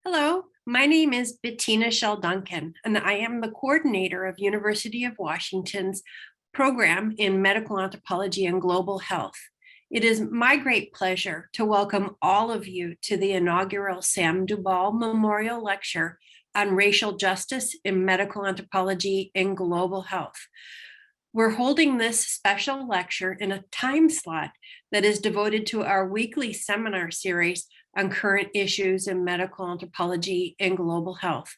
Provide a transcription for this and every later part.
Hello, my name is Bettina Shell Duncan, and I am the coordinator of University of Washington's program in medical anthropology and global health. It is my great pleasure to welcome all of you to the inaugural Sam Dubal Memorial Lecture on racial justice in medical anthropology and global health. We're holding this special lecture in a time slot that is devoted to our weekly seminar series on current issues in medical anthropology and global health.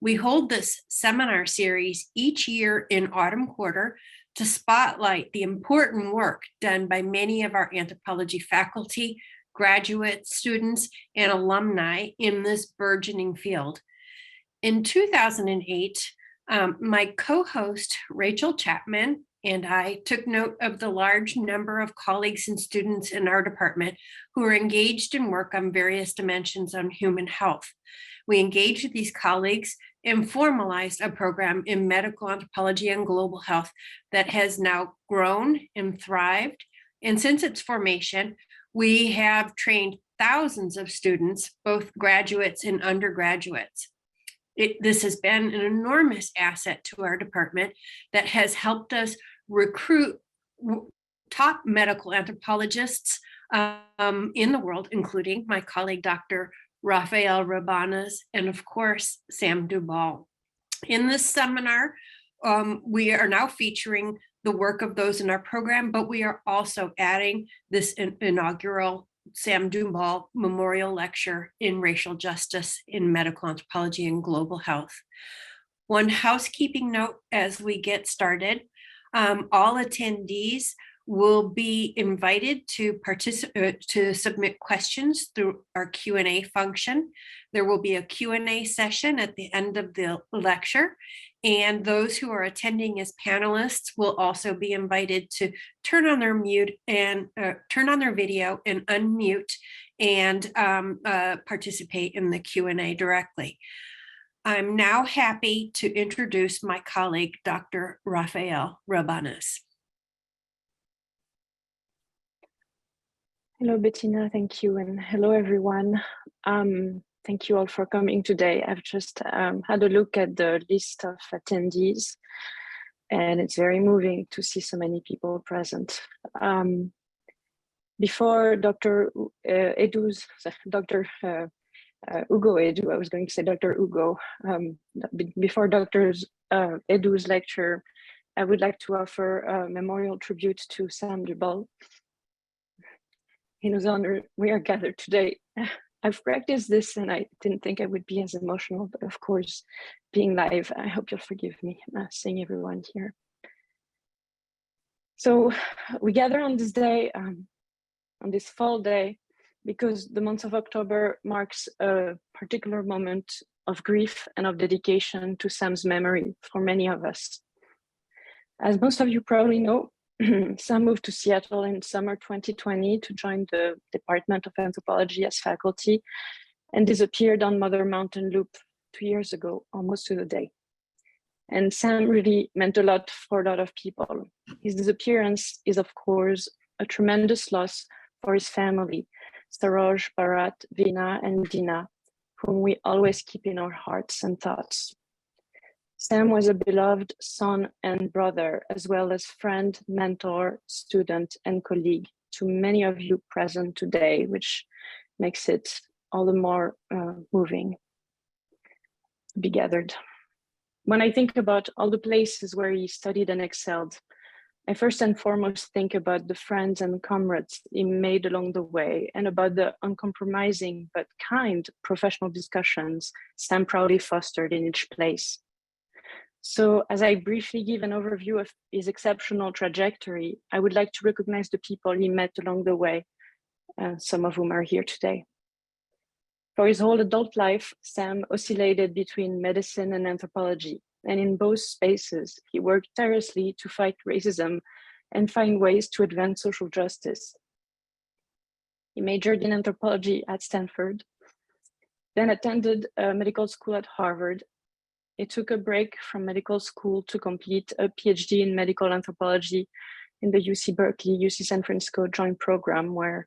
We hold this seminar series each year in autumn quarter to spotlight the important work done by many of our anthropology faculty, graduate students, and alumni in this burgeoning field. In 2008, my co-host Rachel Chapman and I took note of the large number of colleagues and students in our department who are engaged in work on various dimensions on human health. We engaged with these colleagues and formalized a program in medical anthropology and global health that has now grown and thrived. And since its formation, we have trained thousands of students, both graduates and undergraduates. This has been an enormous asset to our department that has helped us recruit top medical anthropologists in the world, including my colleague, Dr. Rafael Rabanas, and of course, Sam Dubal. In this seminar, we are now featuring the work of those in our program, but we are also adding this inaugural Sam Dubal Memorial Lecture in Racial Justice in Medical Anthropology and Global Health. One housekeeping note as we get started, all attendees will be invited to submit questions through our Q&A function. There will be a Q&A session at the end of the lecture, and those who are attending as panelists will also be invited to turn on their video and unmute and participate in the Q&A directly. I'm now happy to introduce my colleague, Dr. Rafael Rabanas. Hello, Bettina, thank you, and hello, everyone. Thank you all for coming today. I've just had a look at the list of attendees, and it's very moving to see so many people present. Before Dr. Ugo Edu, I was going to say Dr. Ugo. Before Dr. Edu's lecture, I would like to offer a memorial tribute to Sam Dubal. In whose honor we are gathered today. I've practiced this and I didn't think I would be as emotional, but of course, being live, I hope you'll forgive me seeing everyone here. So we gather on this day, on this fall day, because the month of October marks a particular moment of grief and of dedication to Sam's memory for many of us. As most of you probably know, Sam moved to Seattle in summer 2020 to join the Department of Anthropology as faculty and disappeared on Mother Mountain Loop 2 years ago, almost to the day. And Sam really meant a lot for a lot of people. His disappearance is, of course, a tremendous loss for his family, Saroj, Bharat, Veena, and Dina, whom we always keep in our hearts and thoughts. Sam was a beloved son and brother, as well as friend, mentor, student, and colleague to many of you present today, which makes it all the more moving to be gathered. When I think about all the places where he studied and excelled, I first and foremost think about the friends and comrades he made along the way and about the uncompromising but kind professional discussions Sam proudly fostered in each place. So as I briefly give an overview of his exceptional trajectory, I would like to recognize the people he met along the way, some of whom are here today. For his whole adult life, Sam oscillated between medicine and anthropology, and in both spaces, he worked tirelessly to fight racism and find ways to advance social justice. He majored in anthropology at Stanford, then attended medical school at Harvard. He took a break from medical school to complete a PhD in medical anthropology in the UC Berkeley, UC San Francisco joint program, where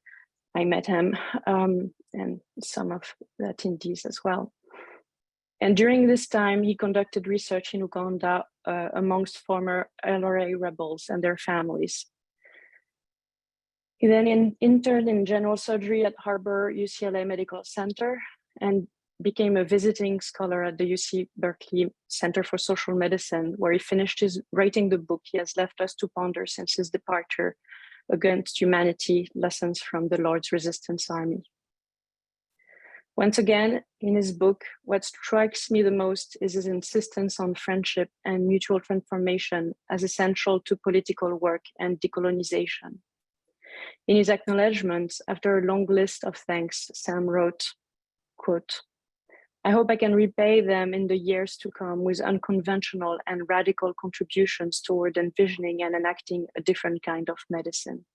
I met him and some of the attendees as well. And during this time, he conducted research in Uganda amongst former LRA rebels and their families. He then interned in general surgery at Harbor UCLA Medical Center and became a visiting scholar at the UC Berkeley Center for Social Medicine, where he finished writing the book he has left us to ponder since his departure, Against Humanity, Lessons from the Lord's Resistance Army. Once again, in his book, what strikes me the most is his insistence on friendship and mutual transformation as essential to political work and decolonization. In his acknowledgements, after a long list of thanks, Sam wrote, quote, "I hope I can repay them in the years to come with unconventional and radical contributions toward envisioning and enacting a different kind of medicine,"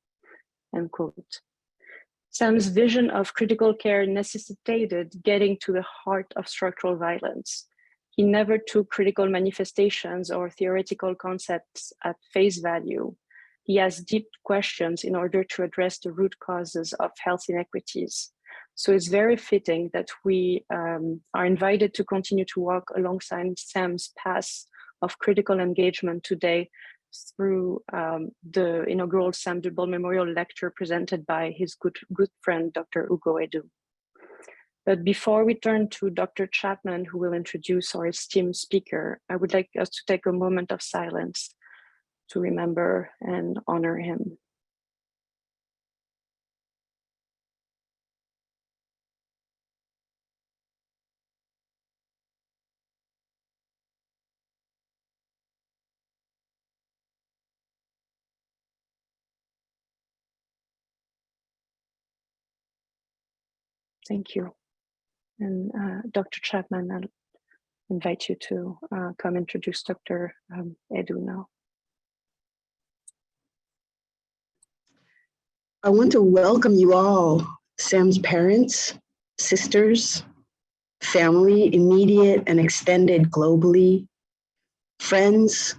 end quote. Sam's vision of critical care necessitated getting to the heart of structural violence. He never took critical manifestations or theoretical concepts at face value. He asked deep questions in order to address the root causes of health inequities. So it's very fitting that we are invited to continue to walk alongside Sam's path of critical engagement today through the inaugural Sam Dubal Memorial Lecture presented by his good friend, Dr. Ugo Edu. But before we turn to Dr. Chapman, who will introduce our esteemed speaker, I would like us to take a moment of silence to remember and honor him. Thank you. And Dr. Chapman, I'll invite you to come introduce Dr. Edu now. I want to welcome you all, Sam's parents, sisters, family, immediate and extended globally, friends,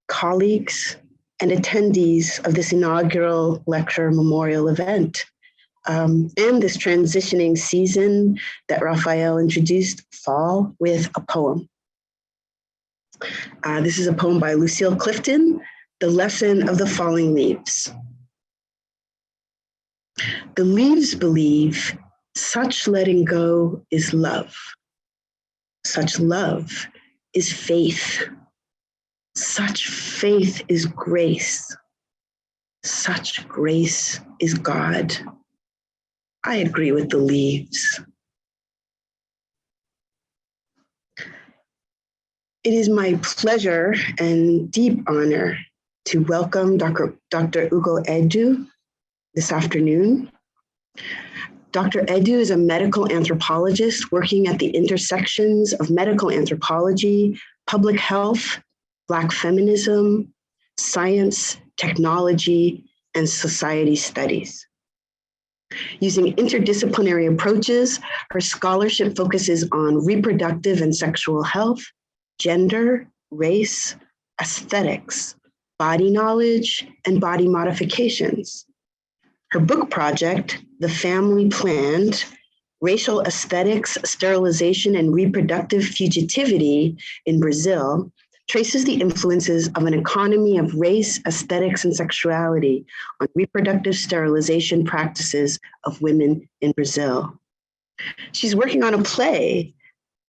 colleagues, and attendees of this inaugural lecture memorial event. And this transitioning season that Raphael introduced, fall, with a poem. This is a poem by Lucille Clifton, The Lesson of the Falling Leaves. The leaves believe such letting go is love. Such love is faith. Such faith is grace. Such grace is God. I agree with the leaves. It is my pleasure and deep honor to welcome Dr. Ugo Edu this afternoon. Dr. Edu is a medical anthropologist working at the intersections of medical anthropology, public health, Black feminism, science, technology, and society studies. Using interdisciplinary approaches, her scholarship focuses on reproductive and sexual health, gender, race, aesthetics, body knowledge, and body modifications. Her book project, The Family Planned, Racial Aesthetics, Sterilization, and Reproductive Fugitivity in Brazil, traces the influences of an economy of race, aesthetics, and sexuality on reproductive sterilization practices of women in Brazil. She's working on a play,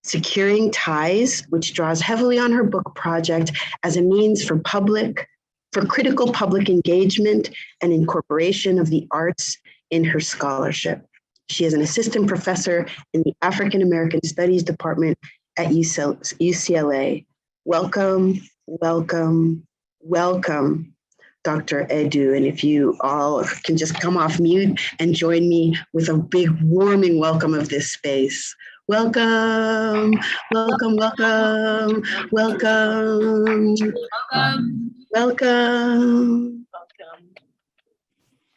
Securing Ties, which draws heavily on her book project as a means for critical public engagement and incorporation of the arts in her scholarship. She is an assistant professor in the African American Studies Department at UCLA. Welcome, welcome, welcome, Dr. Edu. And if you all can just come off mute and join me with a big warming welcome of this space. Welcome, welcome, welcome, welcome, welcome,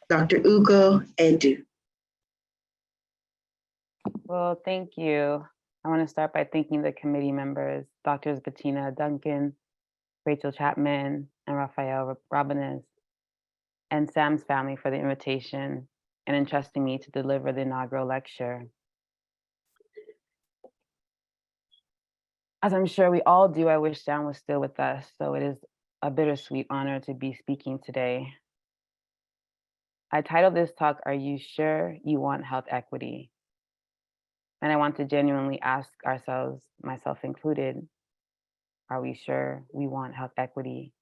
Dr. Ugo Edu. Well, thank you. I want to start by thanking the committee members, Drs. Bettina Duncan, Rachel Chapman, and Raphael Robinez, and Sam's family for the invitation and entrusting me to deliver the inaugural lecture. As I'm sure we all do, I wish Sam was still with us, so it is a bittersweet honor to be speaking today. I titled this talk, Are You Sure You Want Health Equity? And I want to genuinely ask ourselves, myself included, are we sure we want health equity?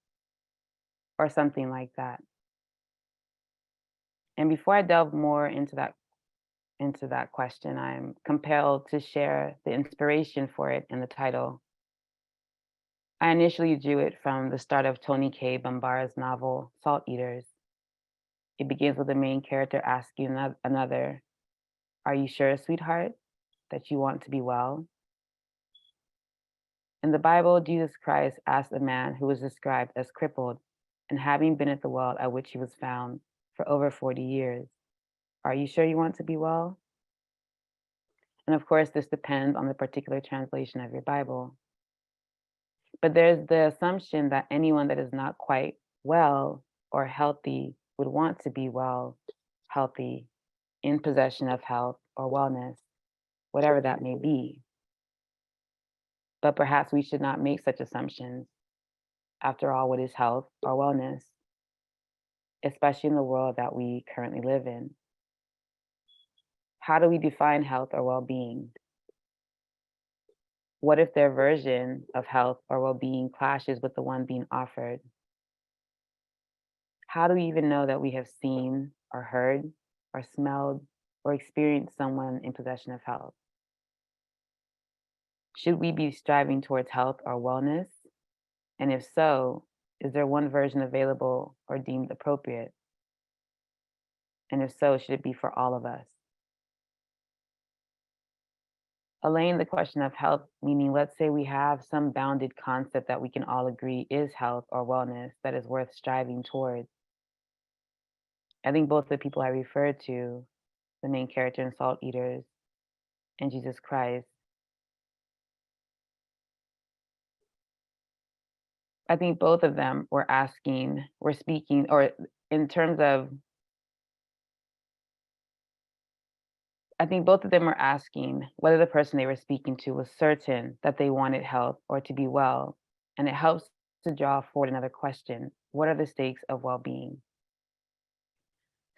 Or something like that. And before I delve more into that question, I'm compelled to share the inspiration for it in the title. I initially drew it from the start of Toni K. Bambara's novel, Salt Eaters. It begins with the main character asking another, are you sure, sweetheart, that you want to be well? In the Bible, Jesus Christ asked a man who was described as crippled and having been at the well at which he was found for over 40 years, are you sure you want to be well? And of course, this depends on the particular translation of your Bible. But there's the assumption that anyone that is not quite well or healthy would want to be well, healthy, in possession of health or wellness, whatever that may be. But perhaps we should not make such assumptions. After all, what is health or wellness? Especially in the world that we currently live in. How do we define health or well-being? What if their version of health or well-being clashes with the one being offered? How do we even know that we have seen or heard or smelled or experienced someone in possession of health? Should we be striving towards health or wellness? And if so, is there one version available or deemed appropriate? And if so, should it be for all of us? Allaying the question of health, meaning let's say we have some bounded concept that we can all agree is health or wellness that is worth striving towards. I think both the people I referred to, the main character in Salt Eaters and Jesus Christ, I think both of them were speaking, or in terms of, I think both of them were asking whether the person they were speaking to was certain that they wanted health or to be well. And it helps to draw forward another question. What are the stakes of well-being?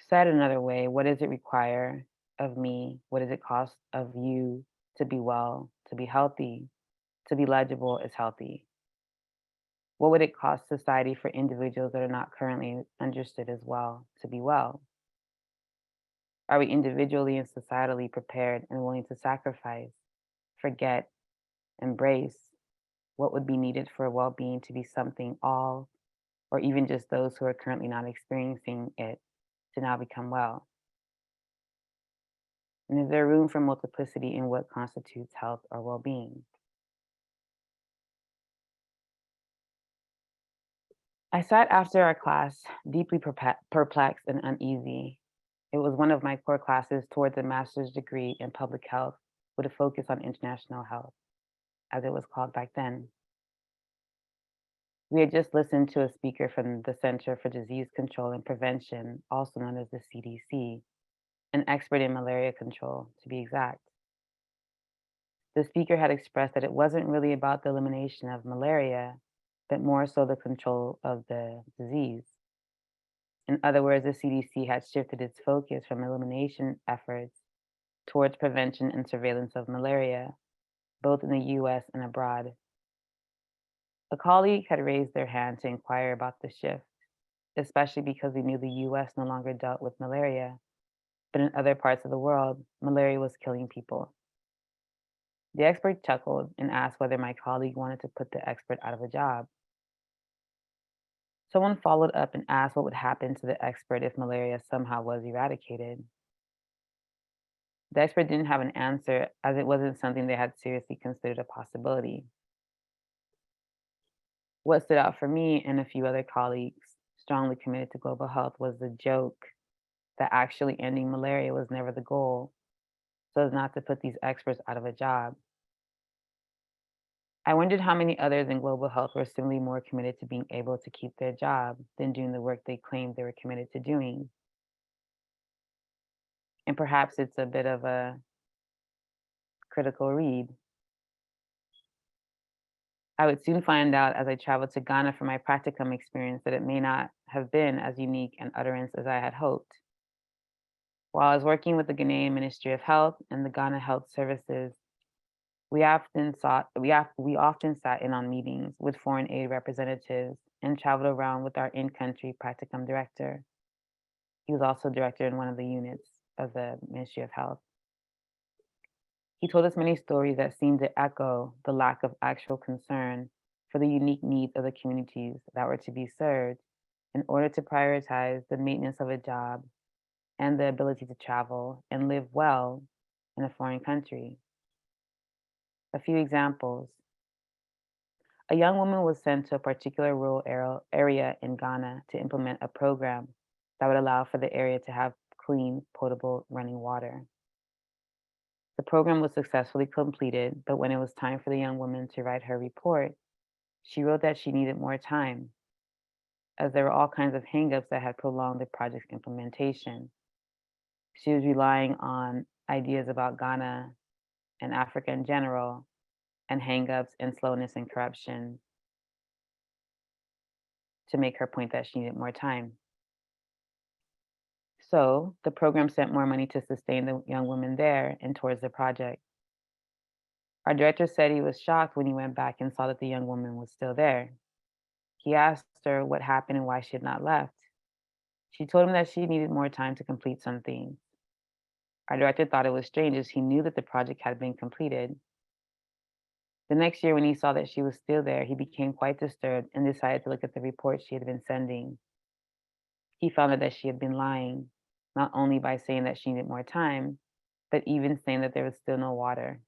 Said another way, what does it require of me? What does it cost of you to be well, to be healthy, to be legible as healthy? What would it cost society for individuals that are not currently understood as well to be well? Are we individually and societally prepared and willing to sacrifice, forget, embrace what would be needed for well-being to be something all, or even just those who are currently not experiencing it, to now become well? And is there room for multiplicity in what constitutes health or well-being? I sat after our class deeply perplexed and uneasy. It was one of my core classes towards a master's degree in public health with a focus on international health, as it was called back then. We had just listened to a speaker from the Center for Disease Control and Prevention, also known as the CDC, an expert in malaria control, to be exact. The speaker had expressed that it wasn't really about the elimination of malaria, but more so the control of the disease. In other words, the CDC had shifted its focus from elimination efforts towards prevention and surveillance of malaria, both in the US and abroad. A colleague had raised their hand to inquire about the shift, especially because we knew the US no longer dealt with malaria, but in other parts of the world, malaria was killing people. The expert chuckled and asked whether my colleague wanted to put the expert out of a job. Someone followed up and asked what would happen to the expert if malaria somehow was eradicated. The expert didn't have an answer, as it wasn't something they had seriously considered a possibility. What stood out for me and a few other colleagues strongly committed to global health was the joke that actually ending malaria was never the goal, so as not to put these experts out of a job. I wondered how many others in global health were similarly more committed to being able to keep their job than doing the work they claimed they were committed to doing. and perhaps it's a bit of a critical read. I would soon find out as I traveled to Ghana for my practicum experience that it may not have been as unique an utterance as I had hoped. While I was working with the Ghanaian Ministry of Health and the Ghana Health Services, we often sat in on meetings with foreign aid representatives and traveled around with our in-country practicum director. He was also director in one of the units of the Ministry of Health. He told us many stories that seemed to echo the lack of actual concern for the unique needs of the communities that were to be served in order to prioritize the maintenance of a job and the ability to travel and live well in a foreign country. A few examples. A young woman was sent to a particular rural area in Ghana to implement a program that would allow for the area to have clean, potable running water. The program was successfully completed, but when it was time for the young woman to write her report, she wrote that she needed more time, as there were all kinds of hangups that had prolonged the project's implementation. She was relying on ideas about Ghana and Africa in general, and hangups and slowness and corruption to make her point that she needed more time. So the program sent more money to sustain the young woman there and towards the project. Our director said he was shocked when he went back and saw that the young woman was still there. He asked her what happened and why she had not left. She told him that she needed more time to complete some things. Our director thought it was strange as he knew that the project had been completed. The next year, when he saw that she was still there, he became quite disturbed and decided to look at the report she had been sending. He found out that she had been lying, not only by saying that she needed more time, but even saying that there was still no water.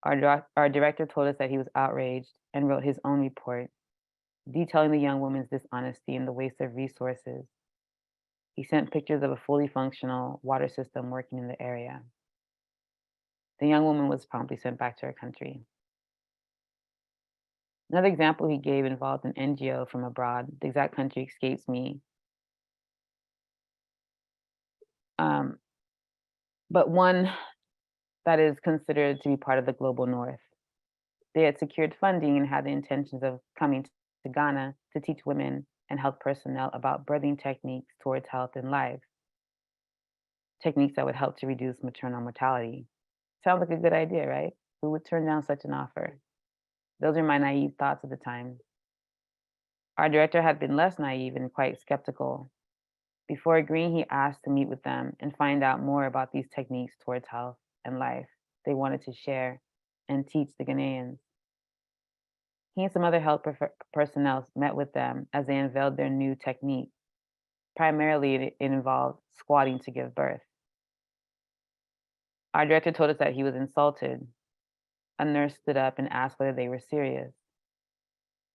Our director told us that he was outraged and wrote his own report, detailing the young woman's dishonesty and the waste of resources. He sent pictures of a fully functional water system working in the area. The young woman was promptly sent back to her country. Another example he gave involved an NGO from abroad. The exact country escapes me. But one that is considered to be part of the global north. They had secured funding and had the intentions of coming to Ghana to teach women and health personnel about birthing techniques towards health and life, techniques that would help to reduce maternal mortality. Sounds like a good idea, right? Who would turn down such an offer? Those are my naive thoughts at the time. Our director had been less naive and quite skeptical. Before agreeing, he asked to meet with them and find out more about these techniques towards health and life they wanted to share and teach the Ghanaians. He and some other health personnel met with them as they unveiled their new technique. Primarily, it involved squatting to give birth. Our director told us that he was insulted. A nurse stood up and asked whether they were serious.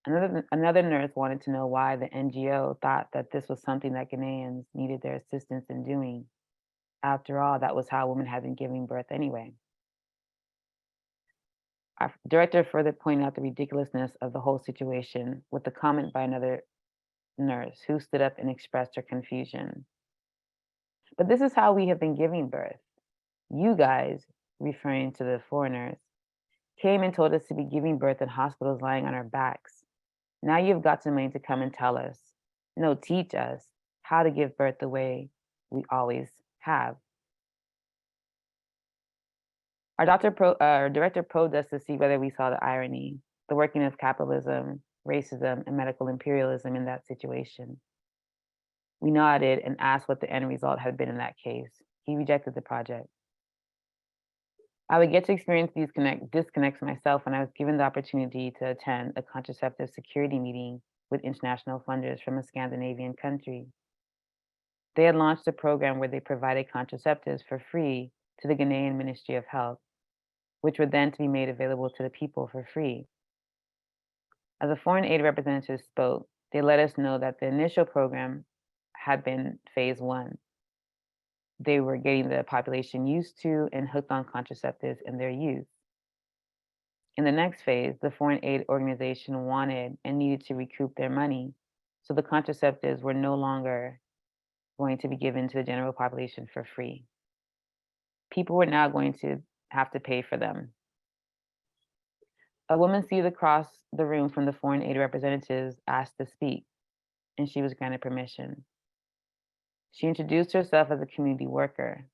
Another nurse wanted to know why the NGO thought that this was something that Ghanaians needed their assistance in doing. After all, that was how women had been giving birth anyway. Our director further pointed out the ridiculousness of the whole situation with a comment by another nurse who stood up and expressed her confusion. But this is how we have been giving birth. You guys, referring to the foreigners, came and told us to be giving birth in hospitals lying on our backs. Now you've got some money to come and tell us, no, teach us how to give birth the way we always have. Our director probed us to see whether we saw the irony, the working of capitalism, racism, and medical imperialism in that situation. We nodded and asked what the end result had been in that case. He rejected the project. I would get to experience these disconnects myself when I was given the opportunity to attend a contraceptive security meeting with international funders from a Scandinavian country. They had launched a program where they provided contraceptives for free to the Ghanaian Ministry of Health, which were then to be made available to the people for free. As a foreign aid representative spoke, they let us know that the initial program had been phase 1. They were getting the population used to and hooked on contraceptives in their use. In the next phase, the foreign aid organization wanted and needed to recoup their money, so the contraceptives were no longer going to be given to the general population for free. People were now going to have to pay for them. A woman seated across the room from the foreign aid representatives asked to speak, and she was granted permission. She introduced herself as a community worker.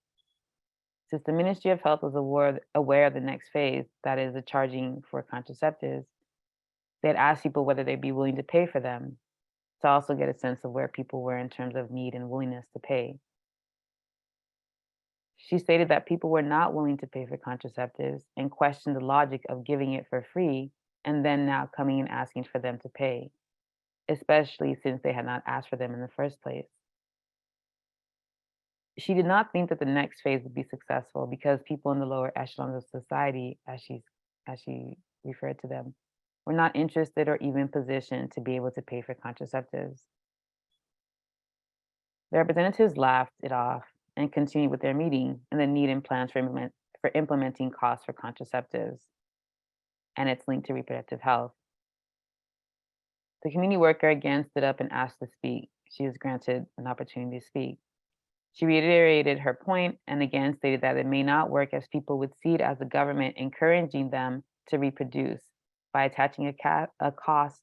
Since the Ministry of Health was aware of the next phase, that is, the charging for contraceptives, they had asked people whether they'd be willing to pay for them, to also get a sense of where people were in terms of need and willingness to pay. She stated that people were not willing to pay for contraceptives and questioned the logic of giving it for free and then now coming and asking for them to pay, especially since they had not asked for them in the first place. She did not think that the next phase would be successful because people in the lower echelons of society, as she referred to them, were not interested or even positioned to be able to pay for contraceptives. The representatives laughed it off and continued with their meeting and the need and plans for implementing costs for contraceptives and its link to reproductive health. The community worker again stood up and asked to speak. She was granted an opportunity to speak. She reiterated her point and again stated that it may not work as people would see it as the government encouraging them to reproduce by attaching a cost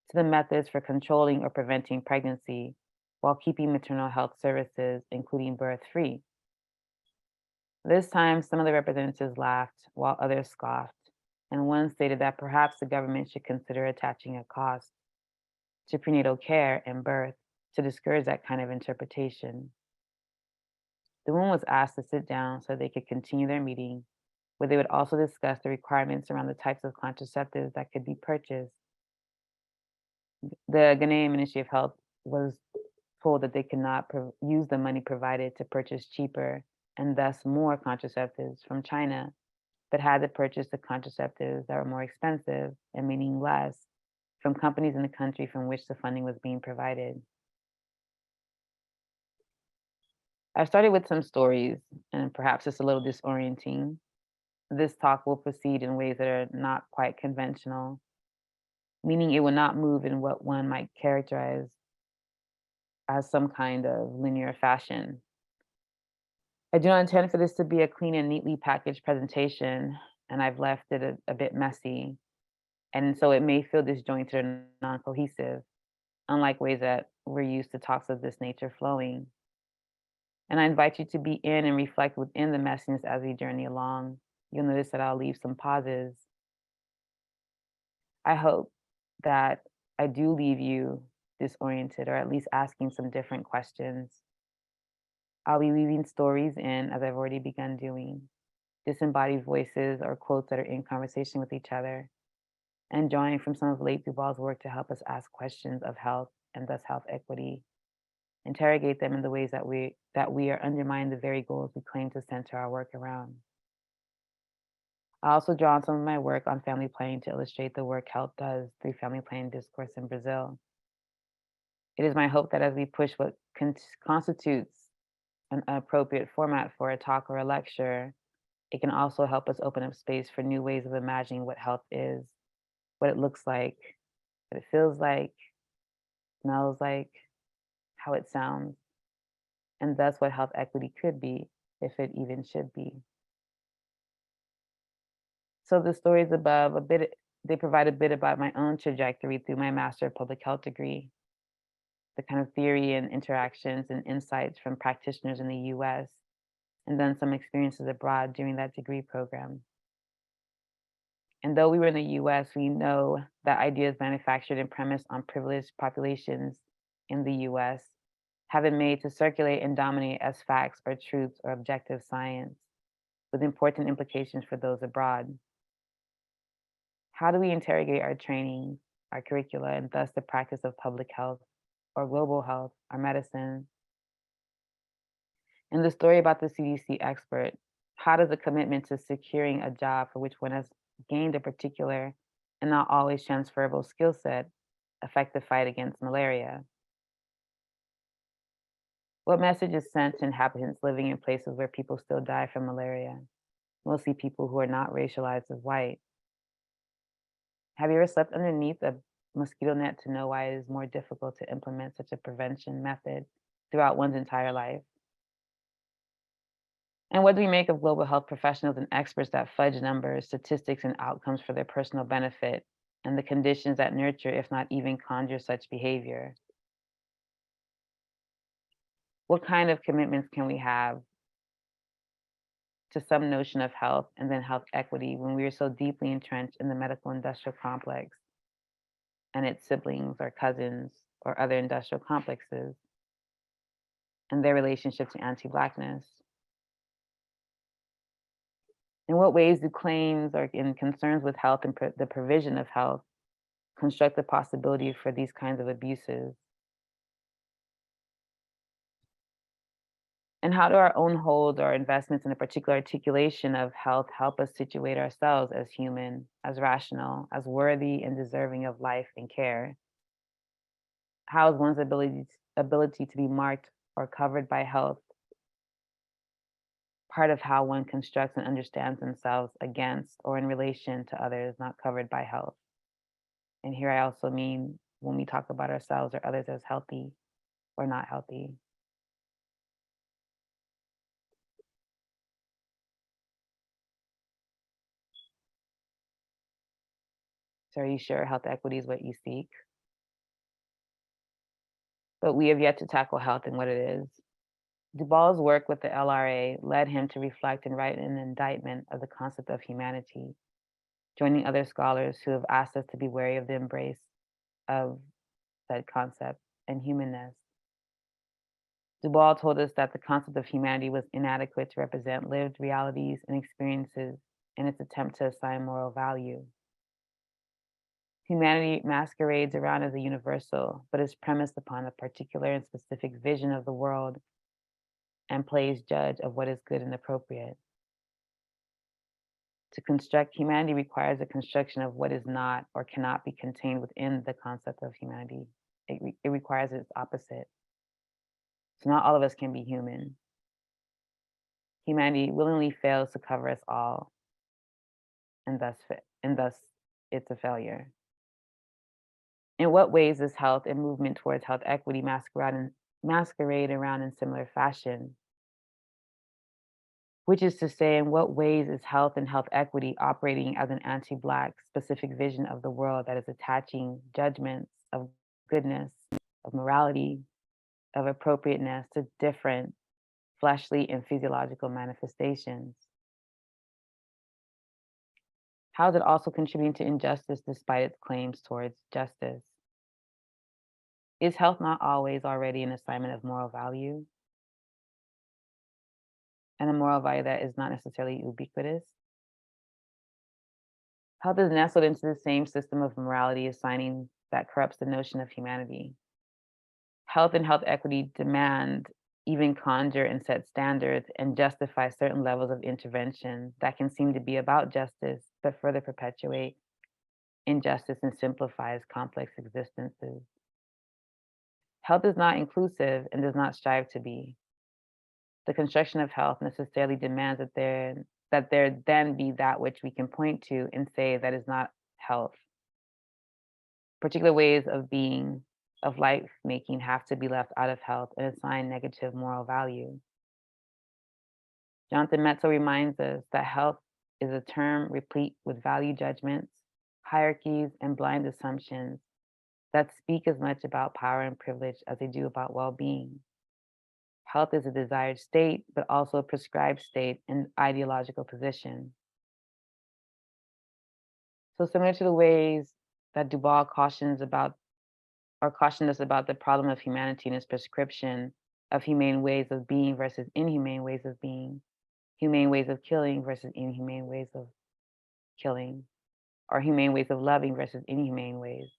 to the methods for controlling or preventing pregnancy while keeping maternal health services, including birth, free. This time, some of the representatives laughed while others scoffed, and one stated that perhaps the government should consider attaching a cost to prenatal care and birth to discourage that kind of interpretation. The woman was asked to sit down so they could continue their meeting, where they would also discuss the requirements around the types of contraceptives that could be purchased. The Ghanaian Ministry of Health was told that they could not use the money provided to purchase cheaper and thus more contraceptives from China, but had to purchase the contraceptives that were more expensive and meaning less from companies in the country from which the funding was being provided. I started with some stories, and perhaps it's a little disorienting. This talk will proceed in ways that are not quite conventional, meaning it will not move in what one might characterize as some kind of linear fashion. I do not intend for this to be a clean and neatly packaged presentation, and I've left it a bit messy. And so it may feel disjointed or non-cohesive, unlike ways that we're used to talks of this nature flowing. And I invite you to be in and reflect within the messiness as we journey along. You'll notice that I'll leave some pauses. I hope that I do leave you disoriented or at least asking some different questions. I'll be weaving stories in, as I've already begun doing, disembodied voices or quotes that are in conversation with each other, and drawing from some of late Dubal's work to help us ask questions of health and thus health equity, interrogate them in the ways that we are undermining the very goals we claim to center our work around. I also draw on some of my work on family planning to illustrate the work health does through family planning discourse in Brazil. It is my hope that as we push what constitutes an appropriate format for a talk or a lecture, it can also help us open up space for new ways of imagining what health is, what it looks like, what it feels like, smells like, how it sounds, and thus what health equity could be, if it even should be. So the stories above, they provide a bit about my own trajectory through my Master of Public Health degree, the kind of theory and interactions and insights from practitioners in the US, and then some experiences abroad during that degree program. And though we were in the US, we know that ideas manufactured and premised on privileged populations in the US have been made to circulate and dominate as facts or truths or objective science, with important implications for those abroad. How do we interrogate our training, our curricula, and thus the practice of public health or global health, our medicine? In the story about the CDC expert, how does a commitment to securing a job for which one has gained a particular and not always transferable skill set affect the fight against malaria? What message is sent to inhabitants living in places where people still die from malaria, mostly people who are not racialized as white? Have you ever slept underneath a mosquito net to know why it is more difficult to implement such a prevention method throughout one's entire life? And what do we make of global health professionals and experts that fudge numbers, statistics, and outcomes for their personal benefit, and the conditions that nurture, if not even conjure, such behavior? What kind of commitments can we have to some notion of health and then health equity when we are so deeply entrenched in the medical industrial complex and its siblings or cousins or other industrial complexes and their relationship to anti-Blackness? In what ways do claims or in concerns with health and the provision of health construct the possibility for these kinds of abuses? And how do our own holds or investments in a particular articulation of health help us situate ourselves as human, as rational, as worthy and deserving of life and care? How is one's ability to be marked or covered by health part of how one constructs and understands themselves against or in relation to others not covered by health? And here I also mean when we talk about ourselves or others as healthy or not healthy. So are you sure health equity is what you seek? But we have yet to tackle health and what it is. Dubal's work with the LRA led him to reflect and write an indictment of the concept of humanity, joining other scholars who have asked us to be wary of the embrace of said concept and humanness. Dubal told us that the concept of humanity was inadequate to represent lived realities and experiences in its attempt to assign moral value. Humanity masquerades around as a universal, but is premised upon a particular and specific vision of the world and plays judge of what is good and appropriate. To construct humanity requires a construction of what is not or cannot be contained within the concept of humanity. It requires its opposite. So not all of us can be human. Humanity willingly fails to cover us all, and thus it's a failure. In what ways does health and movement towards health equity masquerade around in similar fashion? Which is to say, in what ways is health and health equity operating as an anti-Black specific vision of the world that is attaching judgments of goodness, of morality, of appropriateness to different fleshly and physiological manifestations? How is it also contributing to injustice despite its claims towards justice? Is health not always already an assignment of moral value? And a moral value that is not necessarily ubiquitous? Health is nestled into the same system of morality assigning that corrupts the notion of humanity. Health and health equity demand, even conjure and set standards and justify certain levels of intervention that can seem to be about justice, but further perpetuate injustice and simplifies complex existences. Health is not inclusive and does not strive to be. The construction of health necessarily demands that there then be that which we can point to and say that is not health. Particular ways of being, of life making have to be left out of health and assigned negative moral value. Jonathan Metzl reminds us that health is a term replete with value judgments, hierarchies, and blind assumptions that speak as much about power and privilege as they do about well-being. Health is a desired state, but also a prescribed state and ideological position. So similar to the ways that Dubal cautioned us about the problem of humanity in his prescription of humane ways of being versus inhumane ways of being, humane ways of killing versus inhumane ways of killing, or humane ways of loving versus inhumane ways,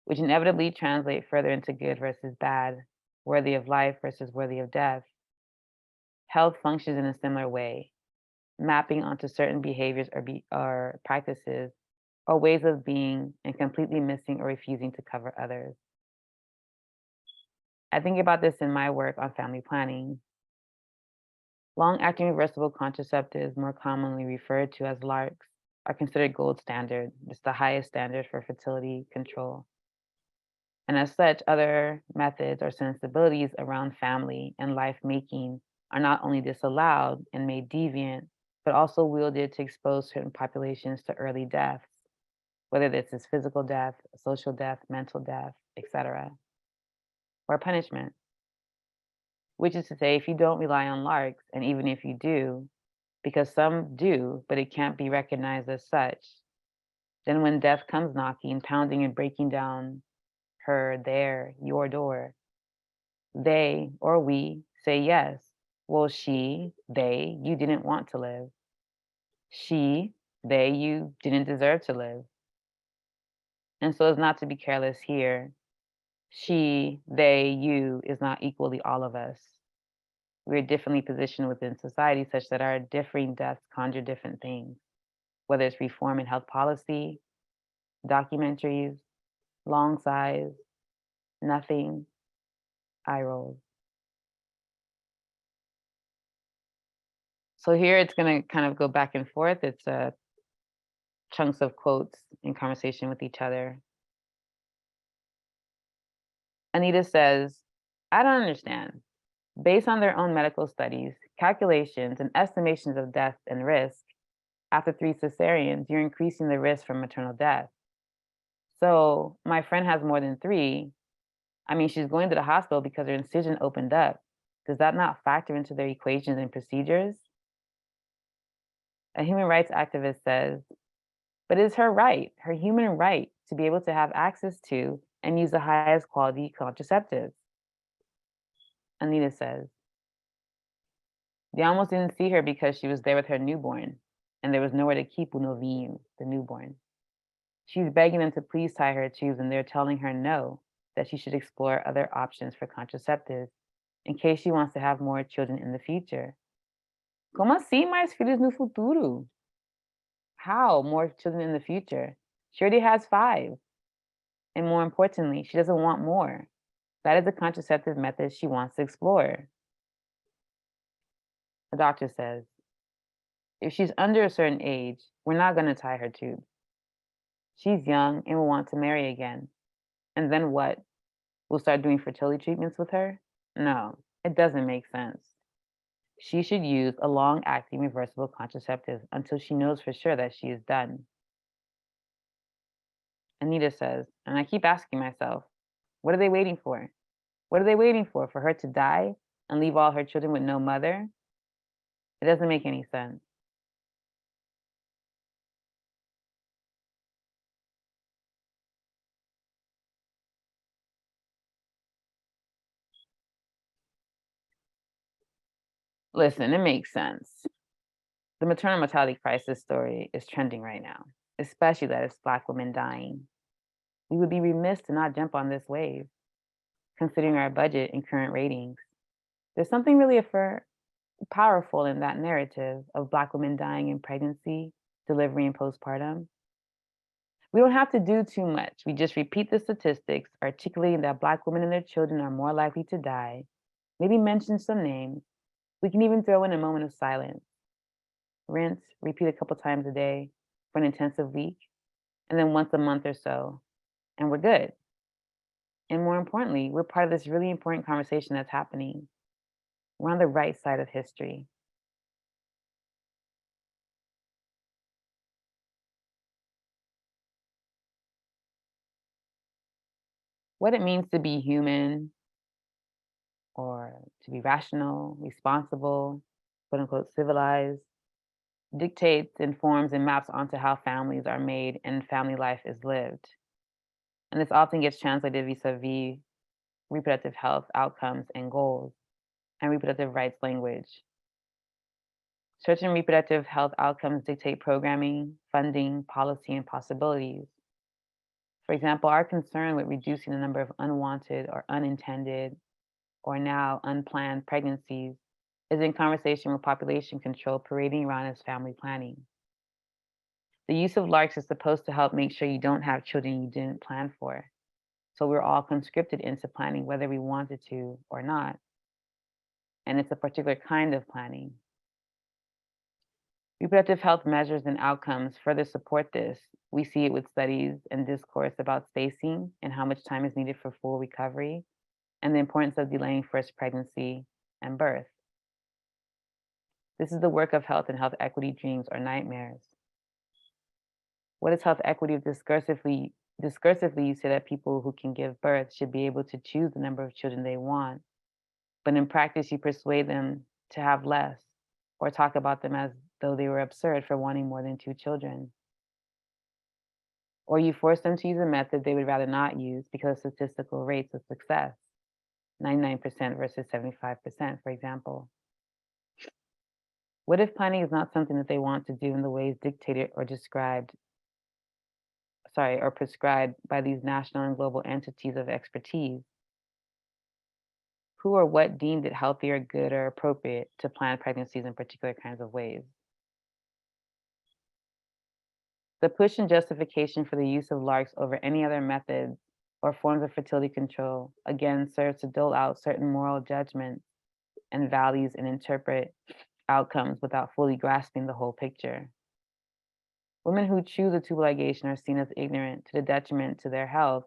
which inevitably translate further into good versus bad, worthy of life versus worthy of death. Health functions in a similar way, mapping onto certain behaviors or practices or ways of being and completely missing or refusing to cover others. I think about this in my work on family planning. Long-acting reversible contraceptives, more commonly referred to as LARCs, are considered gold standard. It's the highest standard for fertility control. And as such, other methods or sensibilities around family and life making are not only disallowed and made deviant, but also wielded to expose certain populations to early deaths, whether this is physical death, social death, mental death, etc., or punishment. Which is to say, if you don't rely on larks, and even if you do, because some do, but it can't be recognized as such, then when death comes knocking, pounding and breaking down her, their, your door, they or we say yes. Well, she, they, you didn't want to live. She, they, you didn't deserve to live. And so as not to be careless here, she, they, you is not equally all of us. We're differently positioned within society such that our differing deaths conjure different things, whether it's reform in health policy, documentaries, long sighs, nothing, eye rolls. So here it's going to kind of go back and forth. It's chunks of quotes in conversation with each other. Anita says, I don't understand. Based on their own medical studies, calculations, and estimations of death and risk, after 3 cesareans, you're increasing the risk for maternal death. So my friend has more than 3. I mean, she's going to the hospital because her incision opened up. Does that not factor into their equations and procedures? A human rights activist says, but it's her right, her human right, to be able to have access to and use the highest quality contraceptives. Anita says, they almost didn't see her because she was there with her newborn, and there was nowhere to keep o novinho, the newborn. She's begging them to please tie her tubes, and they're telling her no, that she should explore other options for contraceptives in case she wants to have more children in the future. Como assim mais filhos no futuro? How more children in the future? She already has 5. And more importantly, she doesn't want more. That is a contraceptive method she wants to explore. The doctor says, if she's under a certain age, we're not going to tie her tubes. She's young and will want to marry again. And then what? We'll start doing fertility treatments with her? No, it doesn't make sense. She should use a long-acting reversible contraceptive until she knows for sure that she is done. Anita says, and I keep asking myself, what are they waiting for? What are they waiting for? For her to die and leave all her children with no mother? It doesn't make any sense. Listen, it makes sense. The maternal mortality crisis story is trending right now, especially that it's Black women dying. We would be remiss to not jump on this wave, considering our budget and current ratings. There's something really powerful in that narrative of Black women dying in pregnancy, delivery, and postpartum. We don't have to do too much. We just repeat the statistics, articulating that Black women and their children are more likely to die, maybe mention some names. We can even throw in a moment of silence. Rinse, repeat a couple times a day for an intensive week, and then once a month or so, and we're good. And more importantly, we're part of this really important conversation that's happening. We're on the right side of history. What it means to be human, or to be rational, responsible, quote unquote, civilized, dictates, informs, and maps onto how families are made and family life is lived. And this often gets translated vis-a-vis reproductive health outcomes and goals and reproductive rights language. Certain reproductive health outcomes dictate programming, funding, policy, and possibilities. For example, our concern with reducing the number of unwanted or unintended or now unplanned pregnancies is in conversation with population control parading around as family planning. The use of larks is supposed to help make sure you don't have children you didn't plan for. So we're all conscripted into planning whether we wanted to or not. And it's a particular kind of planning. Reproductive health measures and outcomes further support this. We see it with studies and discourse about spacing and how much time is needed for full recovery, and the importance of delaying first pregnancy and birth. This is the work of health, and health equity dreams or nightmares. What is health equity? Discursively, you say that people who can give birth should be able to choose the number of children they want, but in practice, you persuade them to have less or talk about them as though they were absurd for wanting more than 2 children. Or you force them to use a method they would rather not use because of statistical rates of success, 99% versus 75%, for example. What if planning is not something that they want to do in the ways dictated or prescribed by these national and global entities of expertise? Who or what deemed it healthy or good or appropriate to plan pregnancies in particular kinds of ways? The push and justification for the use of LARCs over any other methods or forms of fertility control, again, serves to dole out certain moral judgments and values and interpret outcomes without fully grasping the whole picture. Women who choose a tubal ligation are seen as ignorant to the detriment to their health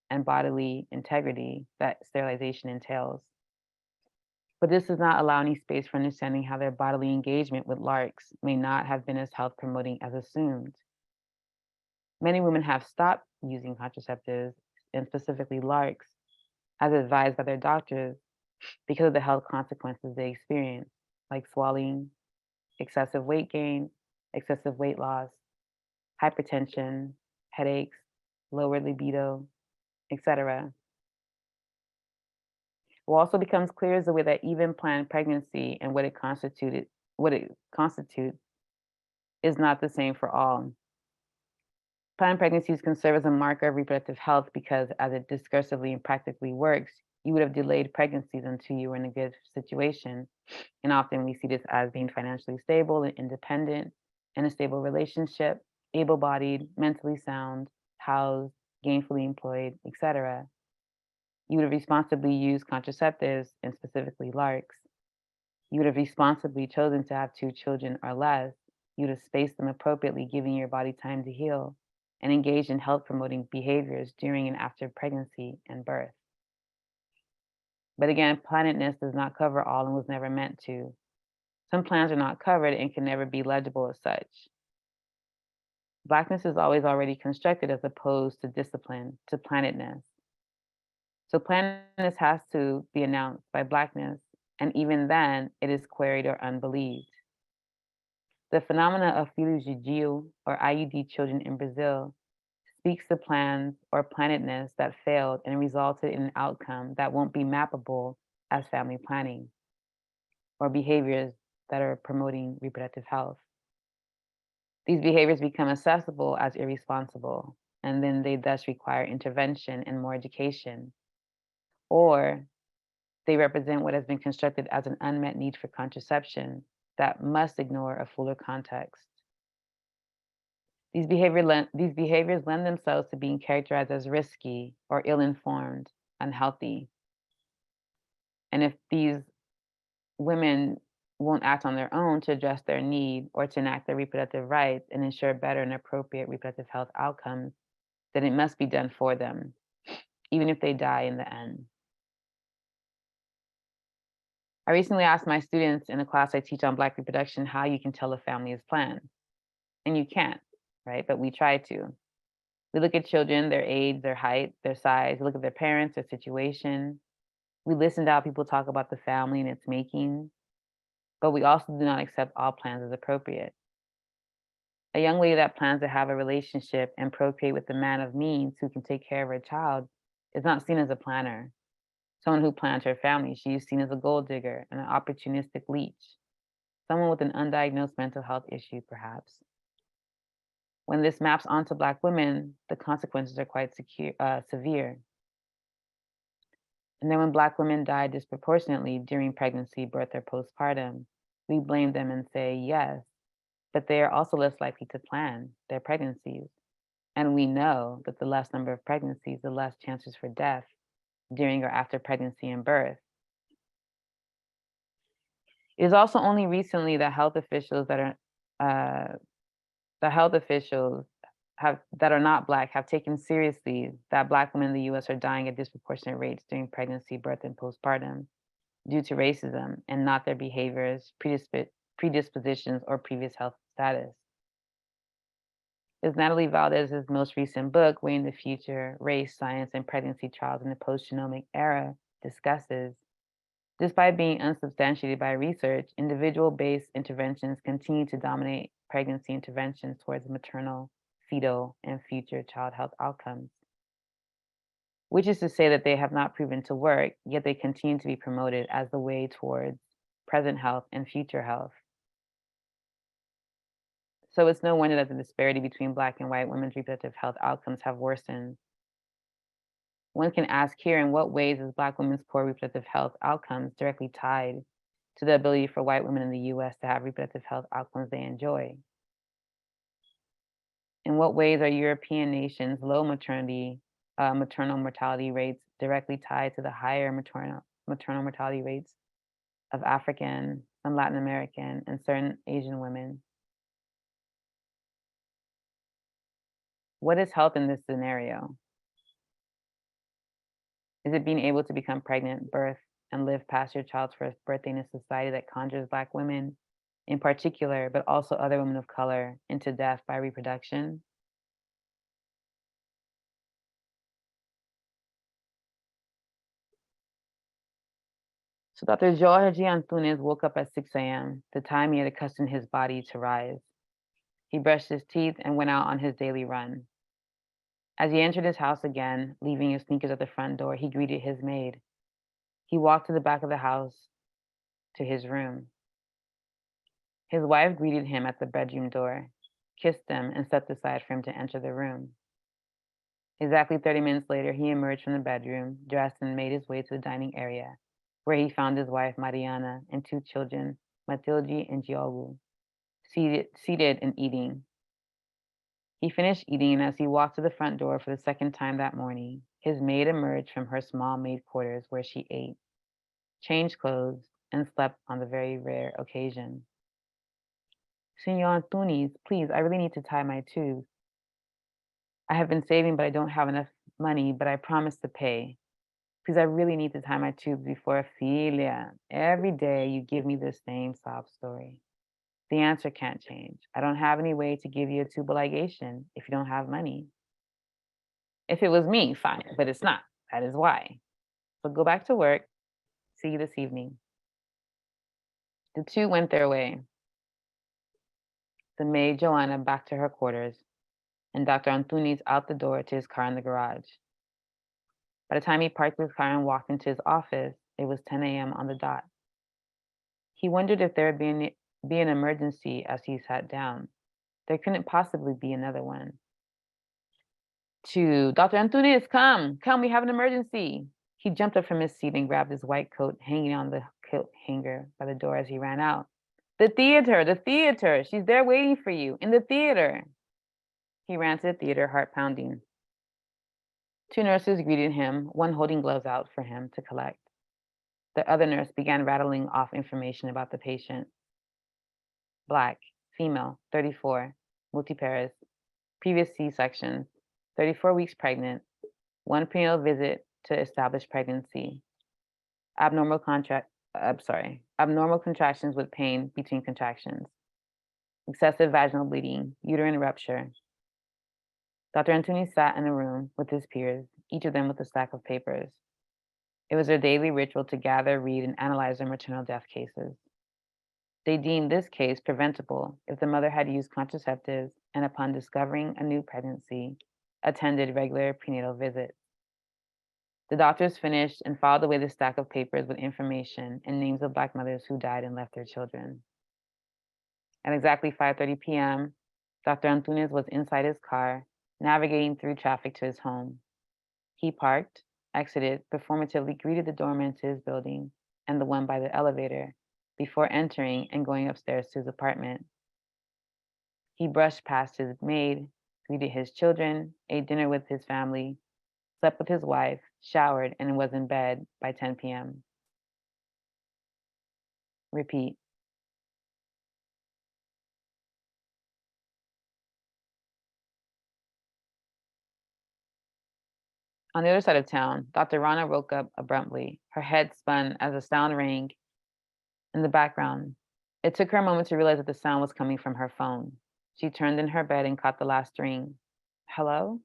and bodily integrity that sterilization entails. But this does not allow any space for understanding how their bodily engagement with LARCs may not have been as health promoting as assumed. Many women have stopped using contraceptives, and specifically LARCs, as advised by their doctors because of the health consequences they experience, like swallowing, excessive weight gain, excessive weight loss, hypertension, headaches, lower libido, etc. What also becomes clear is the way that even planned pregnancy and what it constitutes is not the same for all. Planned pregnancies can serve as a marker of reproductive health because, as it discursively and practically works, you would have delayed pregnancies until you were in a good situation. And often we see this as being financially stable and independent, in a stable relationship, able-bodied, mentally sound, housed, gainfully employed, etc. You would have responsibly used contraceptives, and specifically LARCs. You would have responsibly chosen to have 2 children or less. You would have spaced them appropriately, giving your body time to heal, and engaged in health-promoting behaviors during and after pregnancy and birth. But again, plannedness does not cover all and was never meant to. Some plans are not covered and can never be legible as such. Blackness is always already constructed as opposed to discipline, to plannedness. So plannedness has to be announced by Blackness, and even then, it is queried or unbelieved. The phenomena of filho de Gil, or IUD children in Brazil, speaks to plans or plannedness that failed and resulted in an outcome that won't be mappable as family planning, or behaviors that are promoting reproductive health. These behaviors become accessible as irresponsible, and then they thus require intervention and more education. Or they represent what has been constructed as an unmet need for contraception that must ignore a fuller context. These behaviors lend themselves to being characterized as risky or ill-informed, unhealthy. And if these women won't act on their own to address their need or to enact their reproductive rights and ensure better and appropriate reproductive health outcomes, then it must be done for them, even if they die in the end. I recently asked my students in a class I teach on Black reproduction how you can tell a family is planned. And you can't, right? But we try to. We look at children, their age, their height, their size. We look at their parents, their situation. We listen to how people talk about the family and its making. But we also do not accept all plans as appropriate. A young lady that plans to have a relationship and procreate with a man of means who can take care of her child is not seen as a planner. Someone who plans her family, she is seen as a gold digger and an opportunistic leech. Someone with an undiagnosed mental health issue, perhaps. When this maps onto Black women, the consequences are quite severe. And then when Black women die disproportionately during pregnancy, birth, or postpartum, we blame them and say, yes, but they are also less likely to plan their pregnancies. And we know that the less number of pregnancies, the less chances for death during or after pregnancy and birth. It is also only recently that health officials that are the health officials that are not Black have taken seriously that Black women in the US are dying at disproportionate rates during pregnancy, birth, and postpartum due to racism and not their behaviors, predispositions, or previous health status. As Natalie Valdez's most recent book, Weighing the Future, Race, Science, and Pregnancy Trials in the Post-Genomic Era discusses, despite being unsubstantiated by research, individual-based interventions continue to dominate pregnancy interventions towards maternal, fetal, and future child health outcomes, which is to say that they have not proven to work, yet they continue to be promoted as the way towards present health and future health. So it's no wonder that the disparity between Black and white women's reproductive health outcomes have worsened. One can ask here, in what ways is Black women's poor reproductive health outcomes directly tied to the ability for white women in the US to have reproductive health outcomes they enjoy? In what ways are European nations' low maternal mortality rates directly tied to the higher maternal mortality rates of African, some Latin American, and certain Asian women? What is health in this scenario? Is it being able to become pregnant, birth, and live past your child's first birthday in a society that conjures Black women in particular, but also other women of color, into death by reproduction? So Dr. Jorge Antunes woke up at 6 a.m., the time he had accustomed his body to rise. He brushed his teeth and went out on his daily run. As he entered his house again, leaving his sneakers at the front door, he greeted his maid. He walked to the back of the house to his room. His wife greeted him at the bedroom door, kissed him, and stepped aside for him to enter the room. Exactly 30 minutes later, he emerged from the bedroom, dressed, and made his way to the dining area, where he found his wife, Mariana, and 2 children, Matilde and Diogo, seated and eating. He finished eating, and as he walked to the front door for the second time that morning, his maid emerged from her small maid quarters where she ate, changed clothes, and slept on the very rare occasion. Senor Antunes, please, I really need to tie my tubes. I have been saving, but I don't have enough money, but I promise to pay. Please, I really need to tie my tubes before Filia. Every day you give me the same sob story. The answer can't change. I don't have any way to give you a tubal ligation if you don't have money. If it was me, fine, but it's not. That is why. So go back to work. See you this evening. The 2 went their way. The maid, Joanna, back to her quarters, and Dr. Antunes out the door to his car in the garage. By the time he parked his car and walked into his office, it was 10 a.m. on the dot. He wondered if there would be an emergency as he sat down. There couldn't possibly be another one. To Dr. Antunes, come, we have an emergency. He jumped up from his seat and grabbed his white coat hanging on the coat hanger by the door as he ran out. The theater, she's there waiting for you, in the theater. He ran to the theater, heart pounding. 2 nurses greeted him, one holding gloves out for him to collect. The other nurse began rattling off information about the patient. Black, female, 34, multiparous, previous C-sections, 34 weeks pregnant, 1 prenatal visit to establish pregnancy, abnormal contractions with pain between contractions, excessive vaginal bleeding, uterine rupture. Dr. Antunes sat in a room with his peers, each of them with a stack of papers. It was their daily ritual to gather, read, and analyze their maternal death cases. They deemed this case preventable if the mother had used contraceptives and, upon discovering a new pregnancy, attended regular prenatal visits. The doctors finished and filed away the stack of papers with information and names of Black mothers who died and left their children. At exactly 5:30 p.m., Dr. Antunes was inside his car, navigating through traffic to his home. He parked, exited, performatively greeted the doorman to his building and the one by the elevator before entering and going upstairs to his apartment. He brushed past his maid, greeted his children, ate dinner with his family, slept with his wife, showered, and was in bed by 10 p.m. Repeat. On the other side of town, Dr. Rana woke up abruptly. Her head spun as a sound rang in the background. It took her a moment to realize that the sound was coming from her phone. She turned in her bed and caught the last ring. Hello?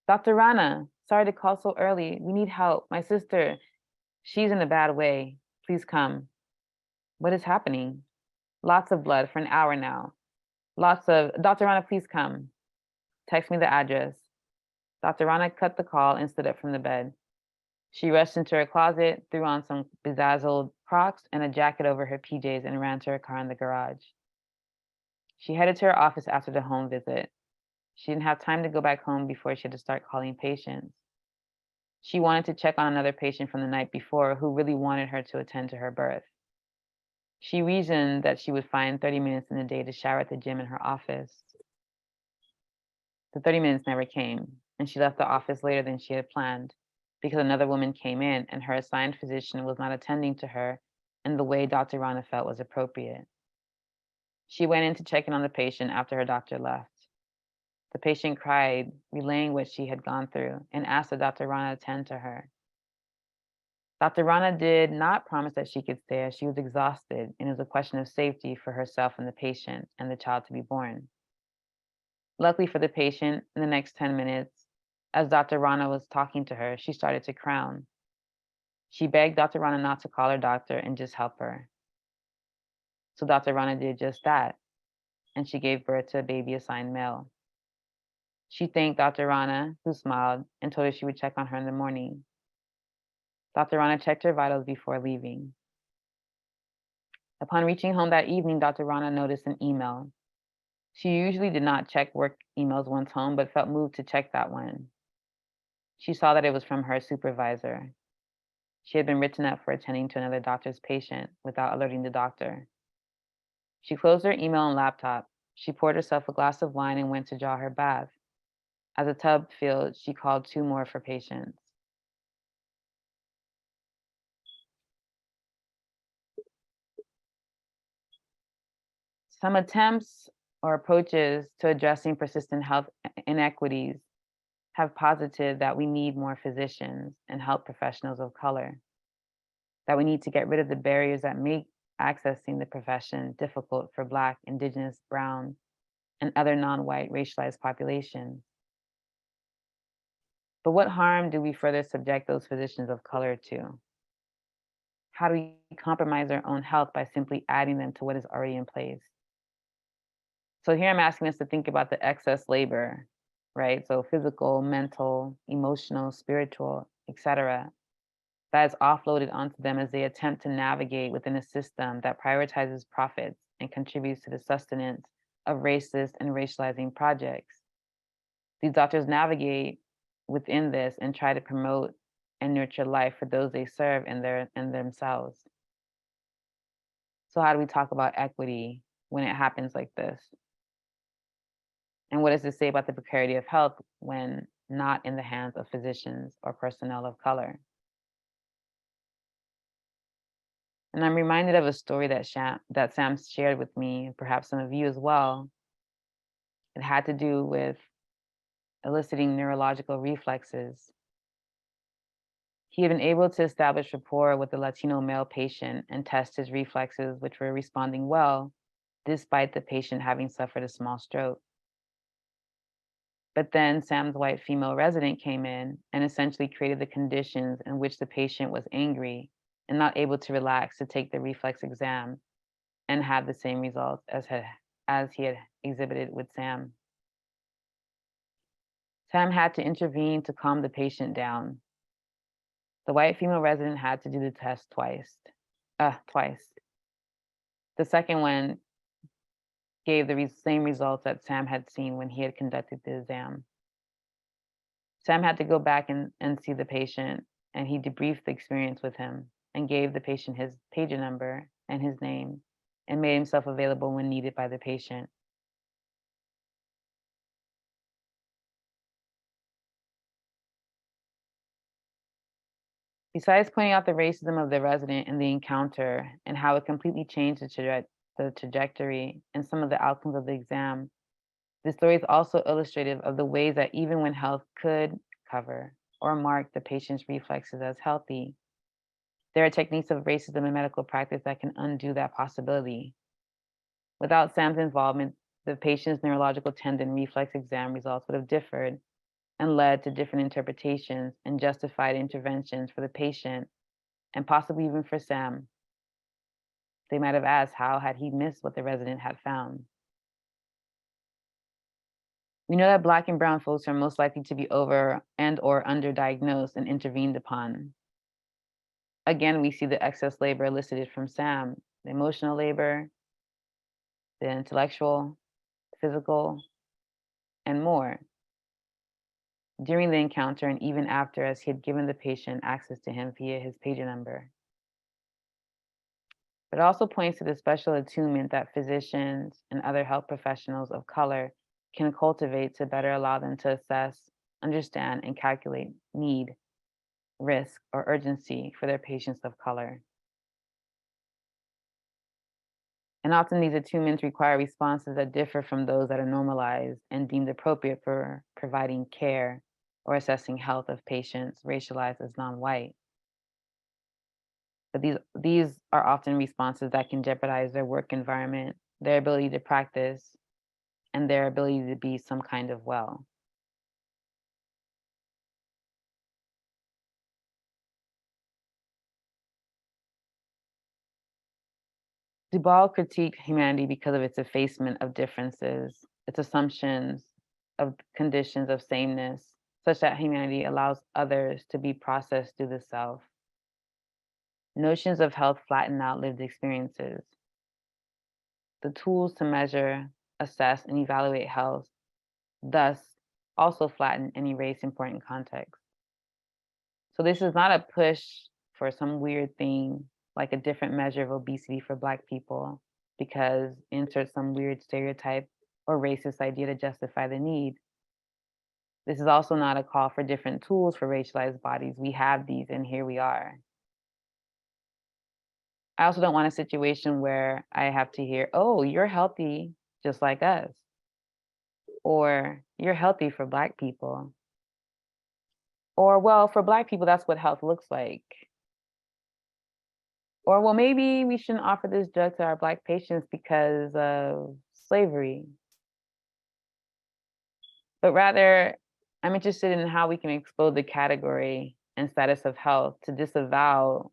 Dr. Rana, sorry to call so early. We need help. My sister, she's in a bad way. Please come. What is happening? Lots of blood for an hour now. Dr. Rana, please come. Text me the address. Dr. Rana cut the call and stood up from the bed. She rushed into her closet, threw on some bedazzled Crocs and a jacket over her PJs and ran to her car in the garage. She headed to her office after the home visit. She didn't have time to go back home before she had to start calling patients. She wanted to check on another patient from the night before who really wanted her to attend to her birth. She reasoned that she would find 30 minutes in the day to shower at the gym in her office. The 30 minutes never came, and she left the office later than she had planned because another woman came in and her assigned physician was not attending to her in the way Dr. Rana felt was appropriate. She went in to check in on the patient after her doctor left. The patient cried, relaying what she had gone through, and asked that Dr. Rana attend to her. Dr. Rana did not promise that she could stay as she was exhausted, and it was a question of safety for herself and the patient and the child to be born. Luckily for the patient, in the next 10 minutes, as Dr. Rana was talking to her, she started to crown. She begged Dr. Rana not to call her doctor and just help her. So Dr. Rana did just that, and she gave birth to a baby assigned male. She thanked Dr. Rana, who smiled, and told her she would check on her in the morning. Dr. Rana checked her vitals before leaving. Upon reaching home that evening, Dr. Rana noticed an email. She usually did not check work emails once home, but felt moved to check that one. She saw that it was from her supervisor. She had been written up for attending to another doctor's patient without alerting the doctor. She closed her email and laptop. She poured herself a glass of wine and went to draw her bath. As the tub filled, she called 2 more for patients. Some attempts or approaches to addressing persistent health inequities have posited that we need more physicians and health professionals of color, that we need to get rid of the barriers that make accessing the profession difficult for Black, Indigenous, Brown, and other non-white racialized populations. But what harm do we further subject those physicians of color to? How do we compromise their own health by simply adding them to what is already in place? So here I'm asking us to think about the excess labor, right? So physical, mental, emotional, spiritual, etc., that is offloaded onto them as they attempt to navigate within a system that prioritizes profits and contributes to the sustenance of racist and racializing projects. These doctors navigate within this and try to promote and nurture life for those they serve and themselves. So how do we talk about equity when it happens like this? And what does this say about the precarity of health when not in the hands of physicians or personnel of color? And I'm reminded of a story that Sam shared with me, and perhaps some of you as well. It had to do with eliciting neurological reflexes. He had been able to establish rapport with the Latino male patient and test his reflexes, which were responding well, despite the patient having suffered a small stroke. But then Sam's white female resident came in and essentially created the conditions in which the patient was angry and not able to relax to take the reflex exam and have the same results as he had exhibited with Sam. Sam had to intervene to calm the patient down. The white female resident had to do the test twice. The second one gave the same results that Sam had seen when he had conducted the exam. Sam had to go back and see the patient, and he debriefed the experience with him and gave the patient his pager number and his name and made himself available when needed by the patient. Besides pointing out the racism of the resident in the encounter and how it completely changed the trajectory and some of the outcomes of the exam, this story is also illustrative of the ways that even when health could cover, or mark the patient's reflexes as healthy. There are techniques of racism in medical practice that can undo that possibility. Without Sam's involvement, the patient's neurological tendon reflex exam results would have differed and led to different interpretations and justified interventions for the patient and possibly even for Sam. They might have asked, how had he missed what the resident had found? We know that Black and brown folks are most likely to be over and or underdiagnosed and intervened upon. Again, we see the excess labor elicited from Sam, the emotional labor, the intellectual, physical, and more during the encounter and even after, as he had given the patient access to him via his pager number. It also points to the special attunement that physicians and other health professionals of color can cultivate to better allow them to assess, understand, and calculate need, risk, or urgency for their patients of color. And often these attunements require responses that differ from those that are normalized and deemed appropriate for providing care or assessing health of patients racialized as non-white. But these are often responses that can jeopardize their work environment, their ability to practice, and their ability to be some kind of well. Dubal critiqued humanity because of its effacement of differences, its assumptions of conditions of sameness, such that humanity allows others to be processed through the self. Notions of health flatten out lived experiences. The tools to measure, assess, and evaluate health, thus, also flatten and erase important context. So this is not a push for some weird thing like a different measure of obesity for Black people because insert some weird stereotype or racist idea to justify the need. This is also not a call for different tools for racialized bodies. We have these and here we are. I also don't want a situation where I have to hear, oh, you're healthy just like us. Or you're healthy for Black people. Or, well, for Black people, that's what health looks like. Or, well, maybe we shouldn't offer this drug to our Black patients because of slavery. But rather, I'm interested in how we can explode the category and status of health to disavow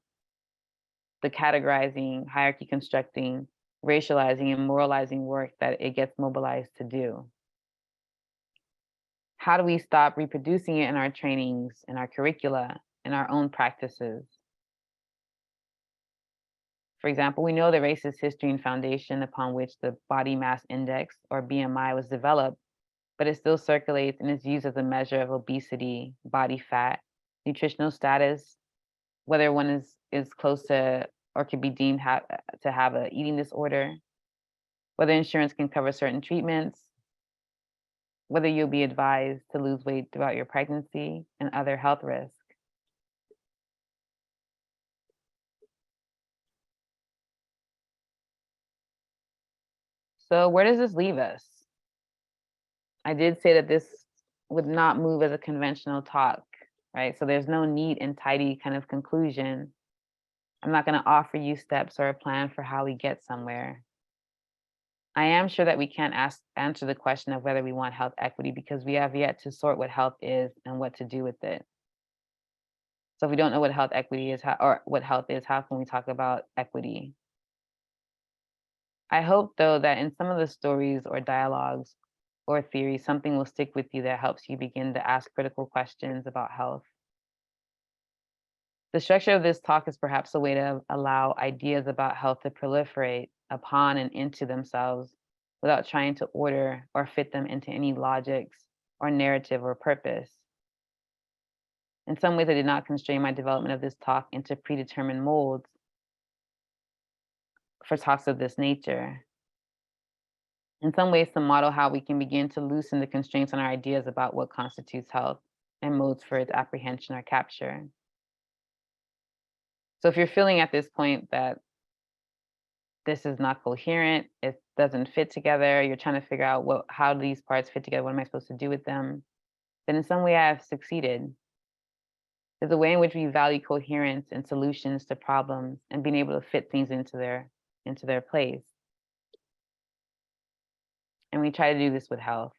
the categorizing, hierarchy constructing, racializing, and moralizing work that it gets mobilized to do. How do we stop reproducing it in our trainings, in our curricula, in our own practices? For example, we know the racist history and foundation upon which the body mass index, or BMI, was developed, but it still circulates and is used as a measure of obesity, body fat, nutritional status, whether one is close to or could be deemed to have an eating disorder, whether insurance can cover certain treatments, whether you'll be advised to lose weight throughout your pregnancy, and other health risks. So where does this leave us? I did say that this would not move as a conventional talk, right? So there's no neat and tidy kind of conclusion. I'm not going to offer you steps or a plan for how we get somewhere. I am sure that we can't answer the question of whether we want health equity because we have yet to sort what health is and what to do with it. So if we don't know what health equity is, or what health is, how can we talk about equity? I hope, though, that in some of the stories or dialogues or theories, something will stick with you that helps you begin to ask critical questions about health. The structure of this talk is perhaps a way to allow ideas about health to proliferate upon and into themselves without trying to order or fit them into any logics or narrative or purpose. In some ways, I did not constrain my development of this talk into predetermined molds for talks of this nature. In some ways, to model how we can begin to loosen the constraints on our ideas about what constitutes health and modes for its apprehension or capture. So if you're feeling at this point that this is not coherent, it doesn't fit together, you're trying to figure out how these parts fit together, what am I supposed to do with them, then in some way I have succeeded. There's a way in which we value coherence and solutions to problems and being able to fit things into their place. And we try to do this with health.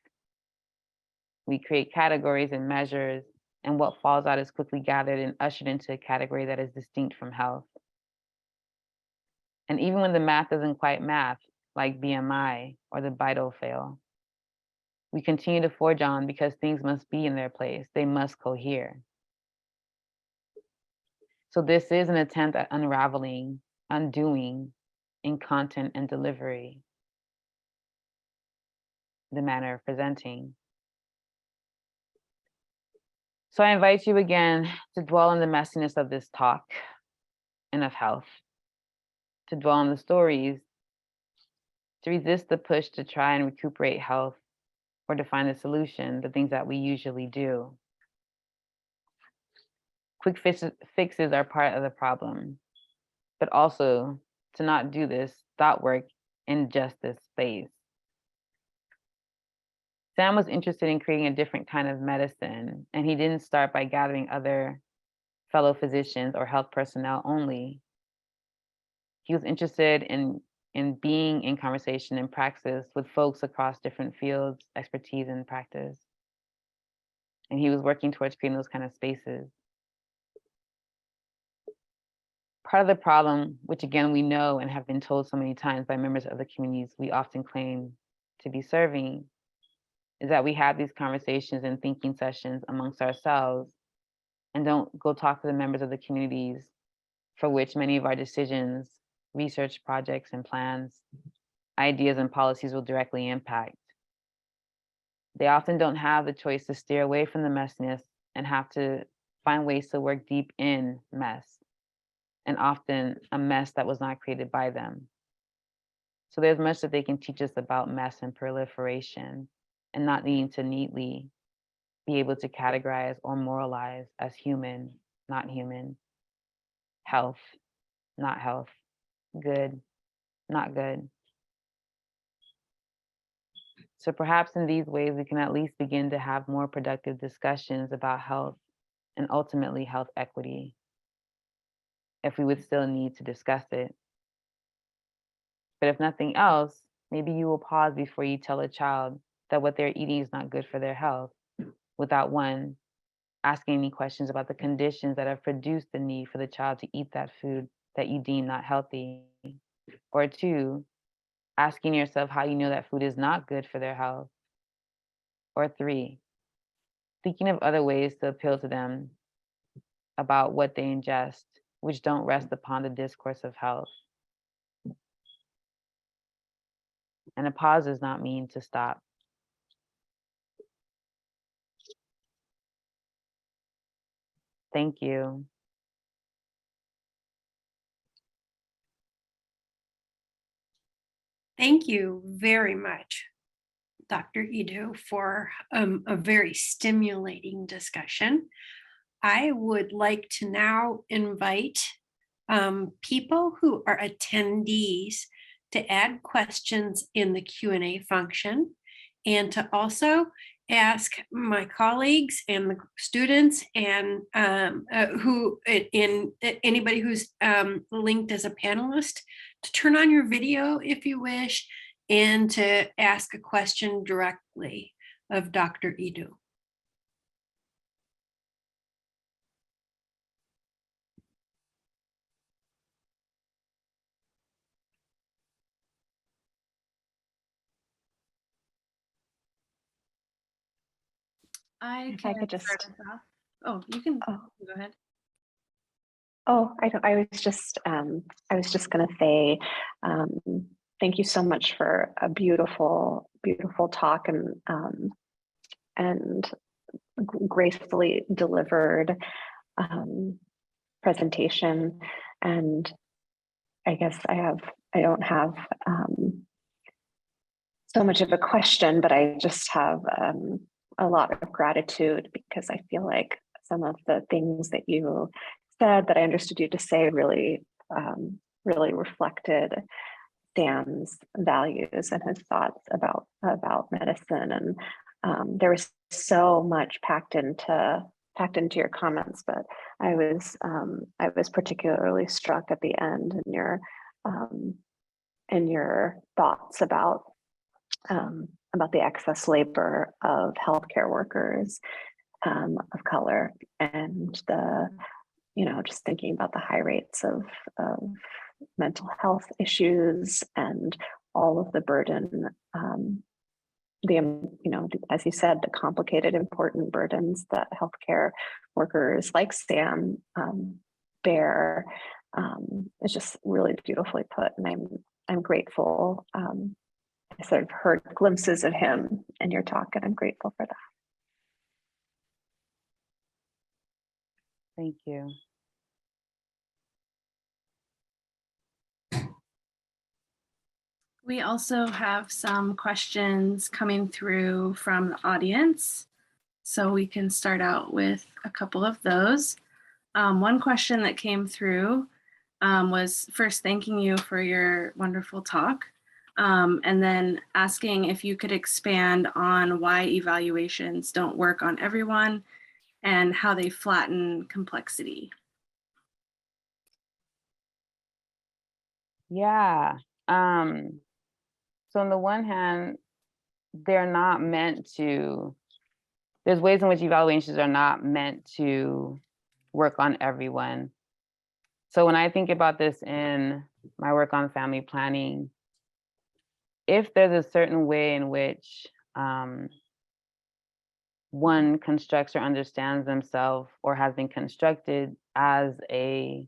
We create categories and measures, and what falls out is quickly gathered and ushered into a category that is distinct from health. And even when the math isn't quite math, like BMI or the Beidel fail, we continue to forge on because things must be in their place. They must cohere. So this is an attempt at unraveling, undoing in content and delivery, the manner of presenting. So I invite you again to dwell on the messiness of this talk and of health, to dwell on the stories, to resist the push to try and recuperate health or to find a solution, the things that we usually do. Quick fixes are part of the problem, but also to not do this thought work in just this space. Sam was interested in creating a different kind of medicine, and he didn't start by gathering other fellow physicians or health personnel only. He was interested in being in conversation and praxis with folks across different fields, expertise, and practice. And he was working towards creating those kind of spaces. Part of the problem, which again we know and have been told so many times by members of the communities we often claim to be serving, is that we have these conversations and thinking sessions amongst ourselves and don't go talk to the members of the communities for which many of our decisions, research projects and plans, ideas and policies will directly impact. They often don't have the choice to steer away from the messiness and have to find ways to work deep in mess, and often a mess that was not created by them. So there's much that they can teach us about mess and proliferation, and not needing to neatly be able to categorize or moralize as human, not human, health, not health, good, not good. So perhaps in these ways, we can at least begin to have more productive discussions about health and ultimately health equity, if we would still need to discuss it. But if nothing else, maybe you will pause before you tell a child that what they're eating is not good for their health, without one, asking any questions about the conditions that have produced the need for the child to eat that food that you deem not healthy, or two, asking yourself how you know that food is not good for their health, or three, thinking of other ways to appeal to them about what they ingest, which don't rest upon the discourse of health. And a pause does not mean to stop. Thank you. Thank you very much, Dr. Edu, for a very stimulating discussion. I would like to now invite people who are attendees to add questions in the Q&A function, and to also ask my colleagues and the students and anybody who's linked as a panelist to turn on your video if you wish, and to ask a question directly of Dr. Edu. I If I could start just, us off. Oh, you can oh, go ahead. I was just going to say, thank you so much for a beautiful, beautiful talk and gracefully delivered presentation. And I guess I don't have so much of a question, but I just have a lot of gratitude, because I feel like some of the things that you said that I understood you to say really, really reflected Sam's values and his thoughts about medicine. And there was so much packed into packed into your comments, but I was particularly struck at the end in your thoughts about the excess labor of healthcare workers of color, and the, just thinking about the high rates of mental health issues and all of the burden, as you said, the complicated, important burdens that healthcare workers like Sam bear. It's just really beautifully put, and I'm grateful. I sort of heard glimpses of him in your talk, and I'm grateful for that. Thank you. We also have some questions coming through from the audience, so we can start out with a couple of those. One question that came through was first thanking you for your wonderful talk, and then asking if you could expand on why evaluations don't work on everyone and how they flatten complexity. Yeah. So on the one hand, they're not meant to, there's ways in which evaluations are not meant to work on everyone. So when I think about this in my work on family planning, if there's a certain way in which one constructs or understands themselves or has been constructed as a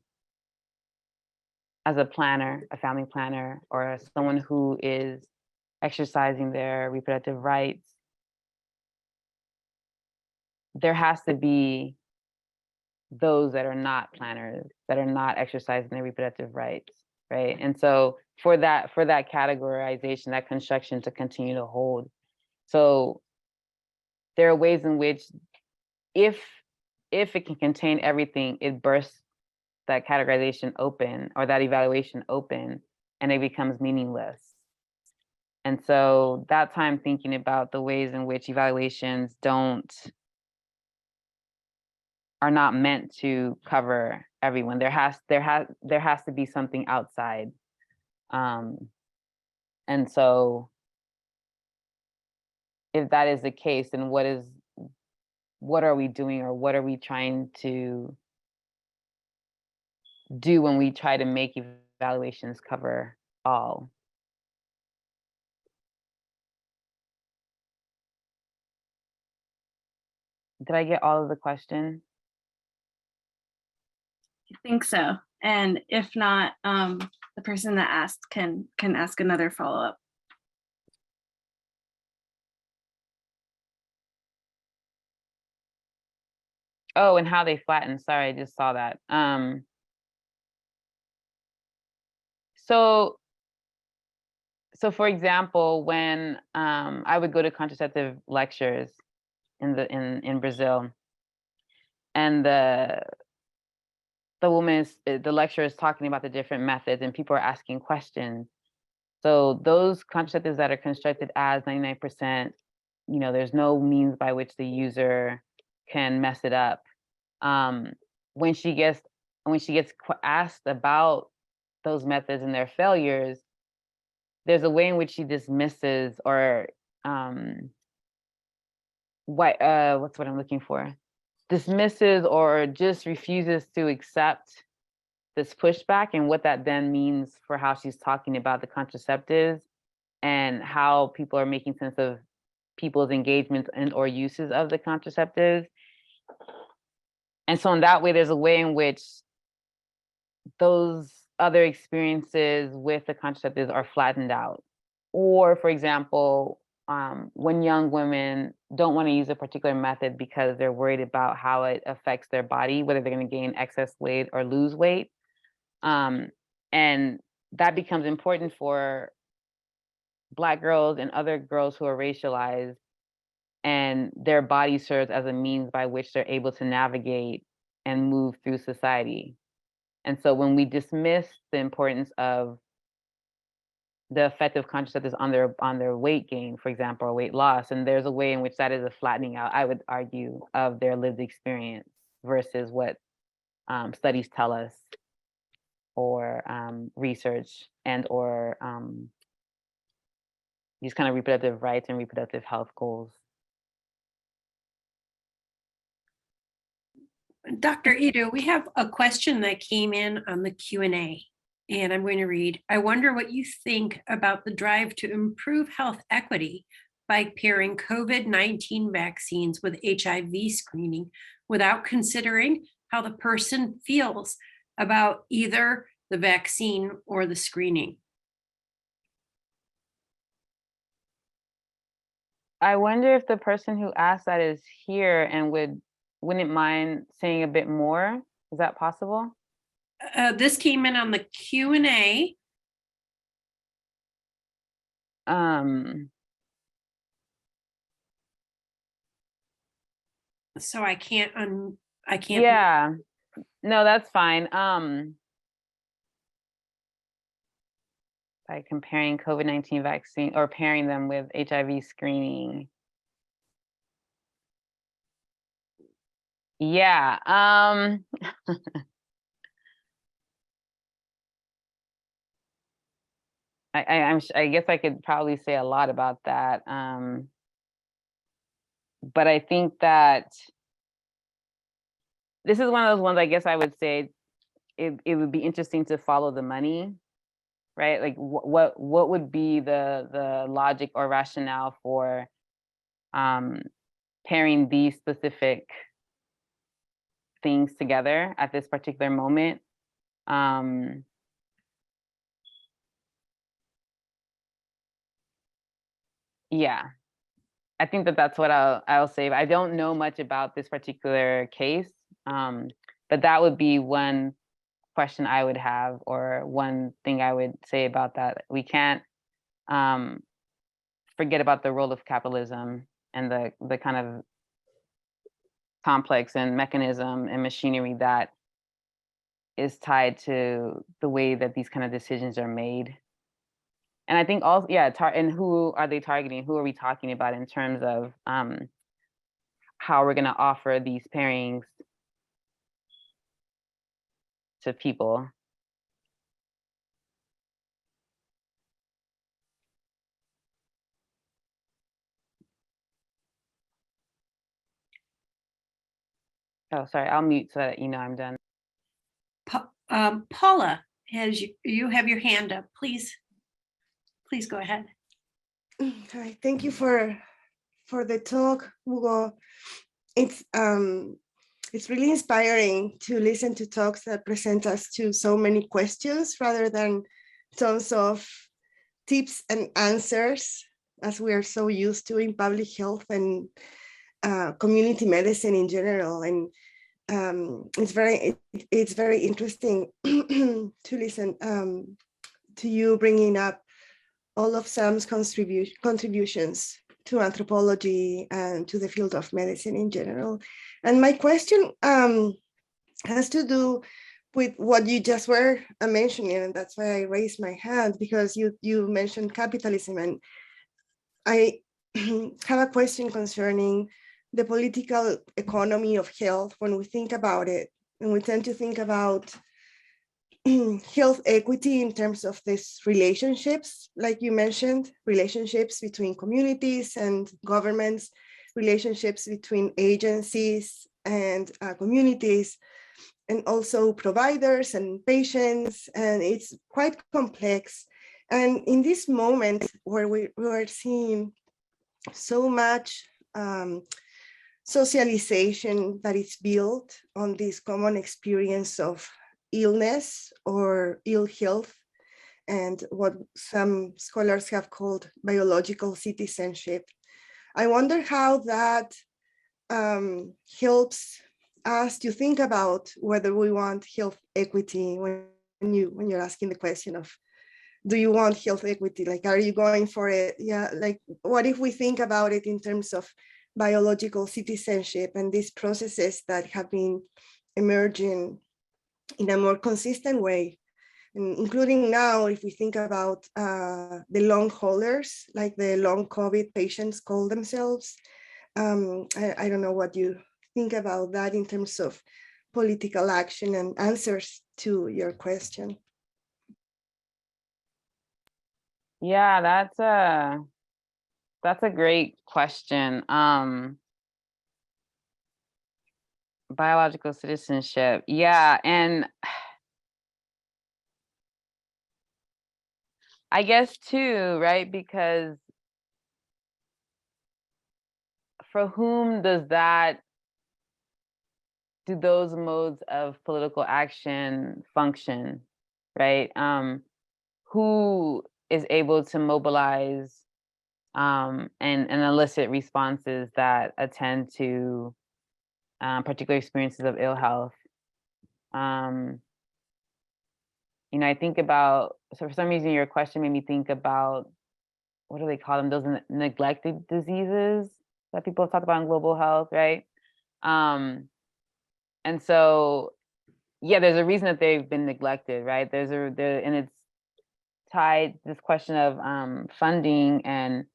planner, a family planner, or as someone who is exercising their reproductive rights, there has to be those that are not planners, that are not exercising their reproductive rights, right? And so for that categorization, that construction to continue to hold. So there are ways in which if it can contain everything, it bursts that categorization open, or that evaluation open, and it becomes meaningless. And so that's how I'm thinking about the ways in which evaluations are not meant to cover everyone. There has to be something outside. And so if that is the case, then what are we doing, or what are we trying to do when we try to make evaluations cover all? Did I get all of the question? I think so. And if not, the person that asked can ask another follow-up. Oh, and how they flatten. Sorry, I just saw that. So for example, when I would go to contraceptive lectures in Brazil, and the lecturer is talking about the different methods, and people are asking questions. So those contraceptives that are constructed as 99%, there's no means by which the user can mess it up. When she gets asked about those methods and their failures, there's a way in which she dismisses, or what's what I'm looking for? Dismisses or just refuses to accept this pushback, and what that then means for how she's talking about the contraceptives and how people are making sense of people's engagements and or uses of the contraceptives. And so in that way, there's a way in which those other experiences with the contraceptives are flattened out. Or for example, when young women don't want to use a particular method because they're worried about how it affects their body, whether they're going to gain excess weight or lose weight. And that becomes important for Black girls and other girls who are racialized, and their body serves as a means by which they're able to navigate and move through society. And so when we dismiss the importance of the effect of contraceptives on their weight gain, for example, or weight loss. And there's a way in which that is a flattening out, I would argue, of their lived experience versus what studies tell us, or research and or these kind of reproductive rights and reproductive health goals. Dr. Edu, we have a question that came in on the Q&A, and I'm going to read. I wonder what you think about the drive to improve health equity by pairing COVID-19 vaccines with HIV screening without considering how the person feels about either the vaccine or the screening. I wonder if the person who asked that is here and wouldn't mind saying a bit more. Is that possible? This came in on the Q&A. So I can't. Yeah, no, that's fine. By comparing COVID-19 vaccine or pairing them with HIV screening. Yeah. I guess I could probably say a lot about that. But I think that this is one of those ones, I guess I would say it would be interesting to follow the money, right? Like what would be the logic or rationale for pairing these specific things together at this particular moment? Yeah, I think that's what I'll say. I don't know much about this particular case, but that would be one question I would have, or one thing I would say about that. We can't forget about the role of capitalism and the kind of complex and mechanism and machinery that is tied to the way that these kind of decisions are made. And I think also, yeah, and who are they targeting? Who are we talking about in terms of how we're going to offer these pairings to people? Oh, sorry, I'll mute so that you know I'm done. Paula, you have your hand up. Please go ahead. Hi, thank you for the talk, Ugo. It's really inspiring to listen to talks that present us to so many questions rather than tons of tips and answers, as we are so used to in public health and community medicine in general. And it's very interesting to listen to you bringing up all of Sam's contributions to anthropology and to the field of medicine in general. And my question has to do with what you just were mentioning, and that's why I raised my hand, because you mentioned capitalism, and I have a question concerning the political economy of health. When we think about it, and we tend to think about health equity in terms of these relationships, like you mentioned, relationships between communities and governments, relationships between agencies and communities, and also providers and patients, and it's quite complex. And in this moment where we are seeing so much socialization that is built on this common experience of illness or ill health, and what some scholars have called biological citizenship, I wonder how that helps us to think about whether we want health equity. When you're asking the question of, do you want health equity? Like, are you going for it? Yeah, like, what if we think about it in terms of biological citizenship and these processes that have been emerging in a more consistent way And including now, if we think about the long haulers, like the long COVID patients call themselves. I don't know what you think about that in terms of political action and answers to your question. Yeah, that's a great question. Biological citizenship. Yeah, and I guess too, right? Because for whom do those modes of political action function, right? Who is able to mobilize and elicit responses that attend to particular experiences of ill health? I think about, so for some reason your question made me think about, what do they call them? Those neglected diseases that people have talked about in global health, right? And so, yeah, there's a reason that they've been neglected, right? And it's tied this question of funding and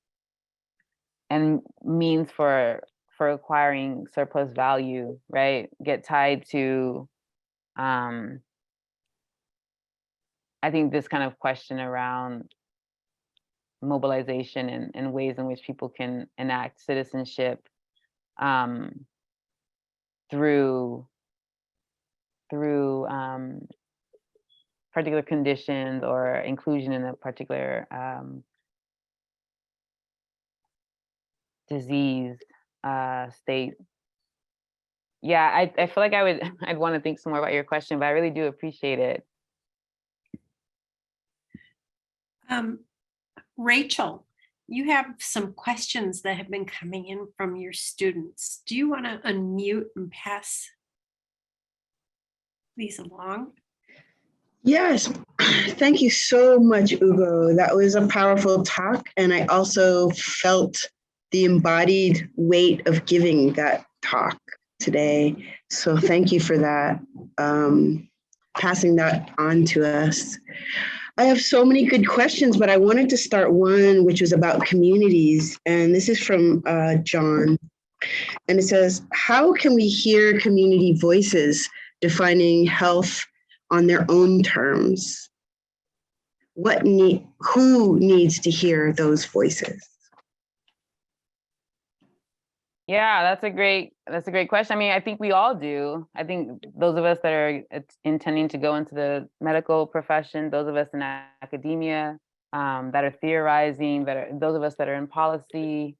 means for acquiring surplus value, right? Get tied to, I think this kind of question around mobilization and ways in which people can enact citizenship through particular conditions or inclusion in a particular disease state. Yeah, I feel like I'd want to think some more about your question, but I really do appreciate it. Rachel, you have some questions that have been coming in from your students. Do you want to unmute and pass these along? Yes, thank you so much, Ugo. That was a powerful talk. And I also felt the embodied weight of giving that talk today. So thank you for that, passing that on to us. I have so many good questions, but I wanted to start one, which was about communities. And this is from John. And it says, how can we hear community voices defining health on their own terms? Who needs to hear those voices? Yeah, that's a great question. I mean, I think we all do. I think those of us that are intending to go into the medical profession, those of us in academia that are theorizing, those of us that are in policy.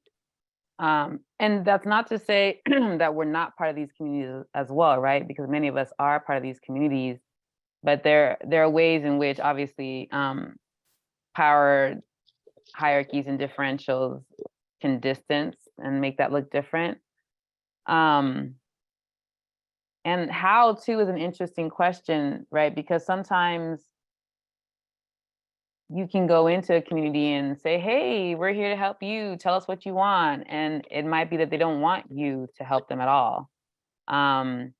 And that's not to say that we're not part of these communities as well, right? Because many of us are part of these communities, but there are ways in which obviously power hierarchies and differentials can distance and make that look different. And how too is an interesting question, right? Because sometimes you can go into a community and say, hey, we're here to help you, tell us what you want. And it might be that they don't want you to help them at all. And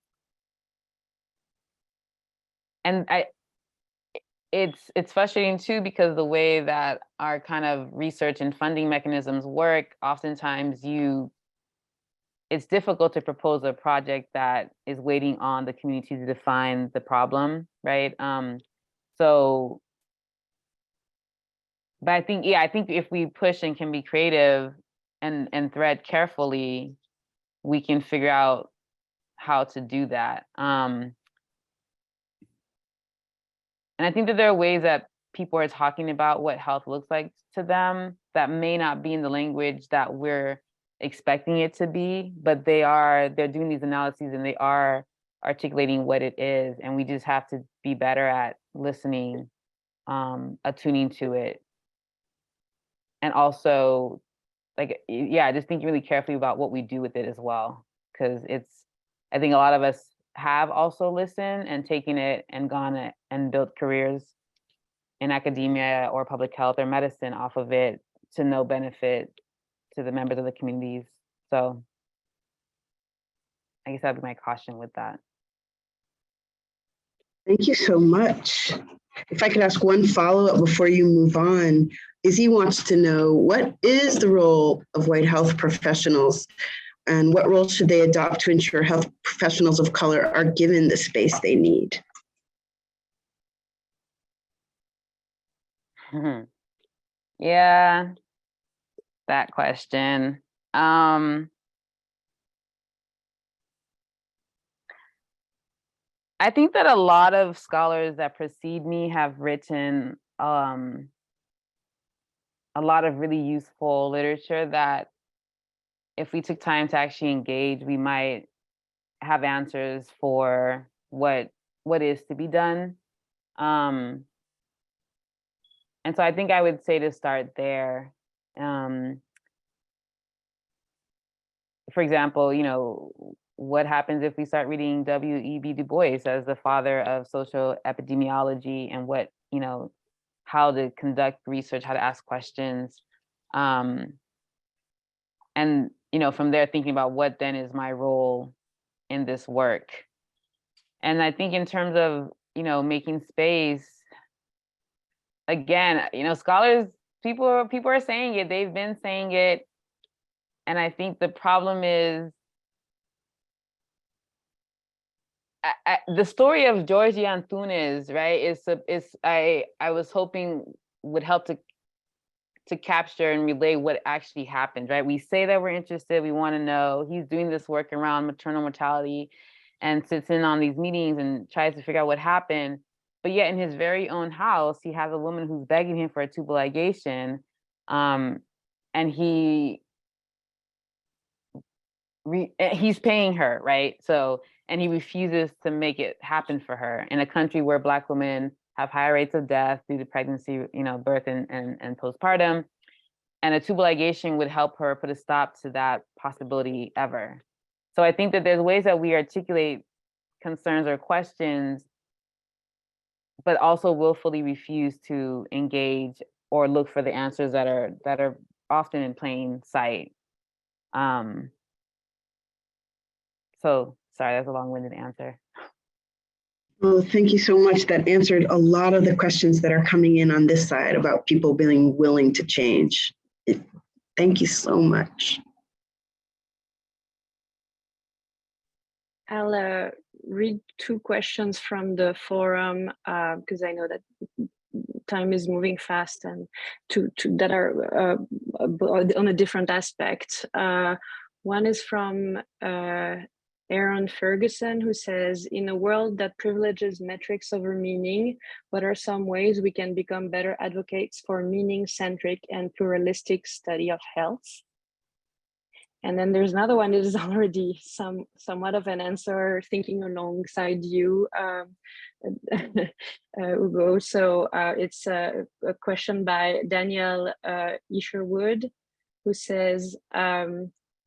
it's frustrating too, because the way that our kind of research and funding mechanisms work, oftentimes it's difficult to propose a project that is waiting on the community to define the problem, right? But I think if we push and can be creative and thread carefully, we can figure out how to do that. And I think that there are ways that people are talking about what health looks like to them that may not be in the language that we're expecting it to be, but they're doing these analyses and they are articulating what it is. And we just have to be better at listening, attuning to it. And also, just thinking really carefully about what we do with it as well. Because I think a lot of us have also listened and taken it and gone and built careers in academia or public health or medicine off of it to no benefit to the members of the communities. So I guess that'd be my caution with that. Thank you so much. If I could ask one follow-up before you move on, Izzy wants to know, what is the role of white health professionals and what role should they adopt to ensure health professionals of color are given the space they need? Yeah, that question. I think that a lot of scholars that precede me have written a lot of really useful literature that if we took time to actually engage, we might have answers for what is to be done. And so I think I would say to start there. For example, you know, what happens if we start reading W.E.B. Du Bois as the father of social epidemiology and what, you know, how to conduct research, how to ask questions. And, you know, from there thinking about what then is my role in this work. And I think in terms of, you know, making space, again, you know, scholars, people are saying it, they've been saying it. And I think the problem is the story of Georgie Antunes, right? I was hoping would help to capture and relay what actually happened, right? We say that we're interested, we want to know. He's doing this work around maternal mortality and sits in on these meetings and tries to figure out what happened. But yet in his very own house, he has a woman who's begging him for a tubal ligation. And he's paying her, right? So, and he refuses to make it happen for her in a country where Black women have higher rates of death due to pregnancy, you know, birth and postpartum. And a tubal ligation would help her put a stop to that possibility ever. So I think that there's ways that we articulate concerns or questions, but also willfully refuse to engage or look for the answers that are often in plain sight. So sorry, that's a long-winded answer. Well, thank you so much. That answered a lot of the questions that are coming in on this side about people being willing to change. Thank you so much. I'll read two questions from the forum because I know that time is moving fast and that are on a different aspect. One is from Aaron Ferguson, who says, in a world that privileges metrics over meaning, what are some ways we can become better advocates for meaning-centric and pluralistic study of health? And then there's another one that is already somewhat of an answer, thinking alongside you, Ugo. So it's a question by Danielle Isherwood, who says,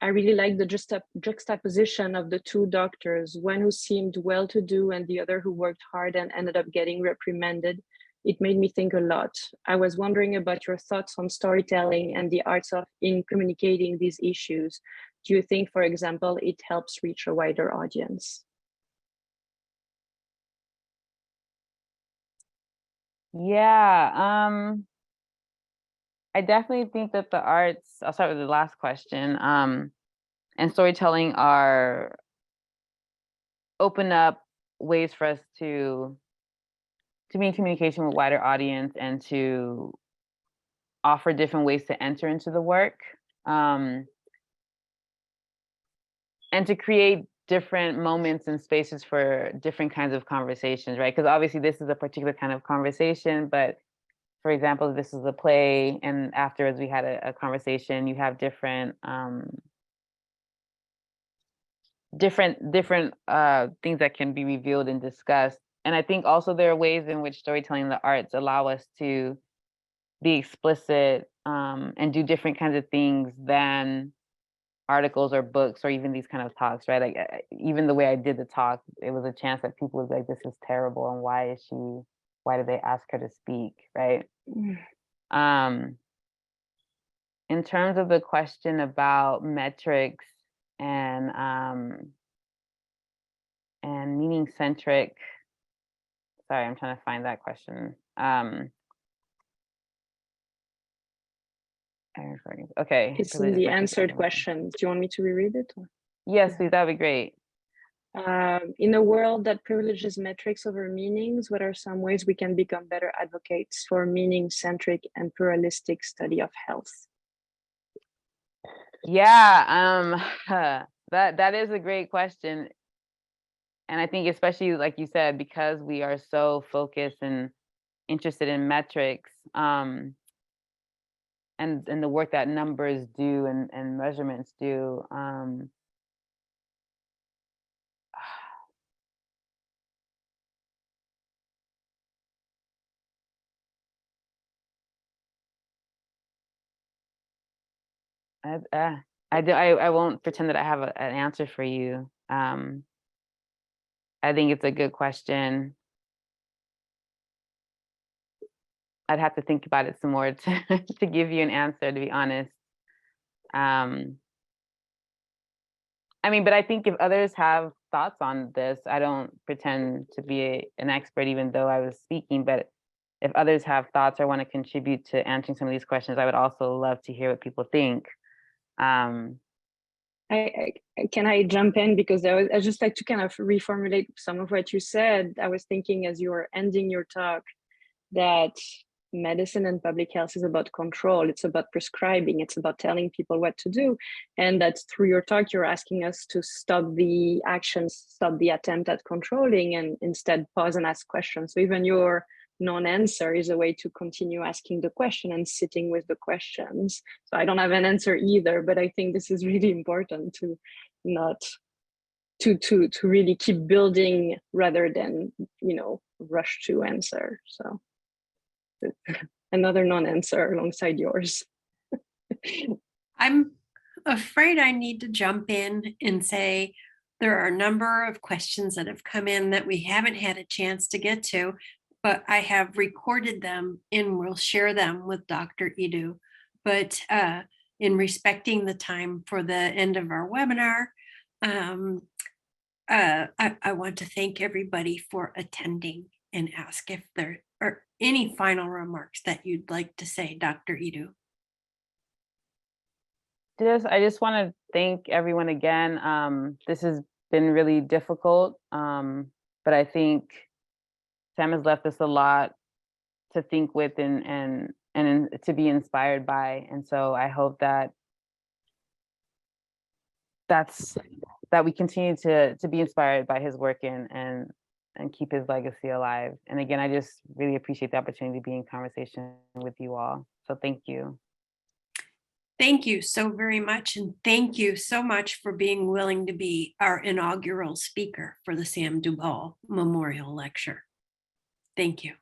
I really like the juxtaposition of the two doctors, one who seemed well-to-do and the other who worked hard and ended up getting reprimanded. It made me think a lot. I was wondering about your thoughts on storytelling and the arts in communicating these issues. Do you think, for example, it helps reach a wider audience? Yeah, I definitely think that the arts, I'll start with the last question, and storytelling open up ways for us to be in communication with wider audience and to offer different ways to enter into the work, and to create different moments and spaces for different kinds of conversations, right? Because obviously this is a particular kind of conversation, but for example, this is a play and afterwards we had a conversation, you have different things that can be revealed and discussed. And I think also there are ways in which storytelling in the arts allow us to be explicit and do different kinds of things than articles or books or even these kind of talks, right? Like even the way I did the talk, it was a chance that people would be like, this is terrible, and why did they ask her to speak, right? In terms of the question about metrics and meaning-centric Sorry, I'm trying to find that question. Okay. It's in the answered question. Do you want me to reread it? Or? Yes, please, that'd be great. In a world that privileges metrics over meanings, what are some ways we can become better advocates for meaning-centric and pluralistic study of health? Yeah, that is a great question. And I think especially like you said, because we are so focused and interested in metrics, and the work that numbers do and measurements do, I won't pretend that I have an answer for you. I think it's a good question. I'd have to think about it some more to give you an answer, to be honest. I mean, but I think if others have thoughts on this, I don't pretend to be an expert, even though I was speaking, but if others have thoughts or want to contribute to answering some of these questions, I would also love to hear what people think. Can I jump in? Because I just like to kind of reformulate some of what you said. I was thinking as you were ending your talk that medicine and public health is about control. It's about prescribing. It's about telling people what to do. And that through your talk, you're asking us to stop the actions, stop the attempt at controlling, and instead pause and ask questions. So even your non-answer is a way to continue asking the question and sitting with the questions. So I don't have an answer either, but I think this is really important to not to really keep building rather than, you know, rush to answer. So another non-answer alongside yours. I'm afraid I need to jump in and say there are a number of questions that have come in that we haven't had a chance to get to, but I have recorded them and we'll share them with Dr. Edu. But in respecting the time for the end of our webinar, I want to thank everybody for attending and ask if there are any final remarks that you'd like to say, Dr. Edu. I just want to thank everyone again. This has been really difficult, but I think Sam has left us a lot to think with and to be inspired by. And so I hope that we continue to be inspired by his work and keep his legacy alive. And again, I just really appreciate the opportunity to be in conversation with you all. So thank you. Thank you so very much. And thank you so much for being willing to be our inaugural speaker for the Sam Dubal Memorial Lecture. Thank you.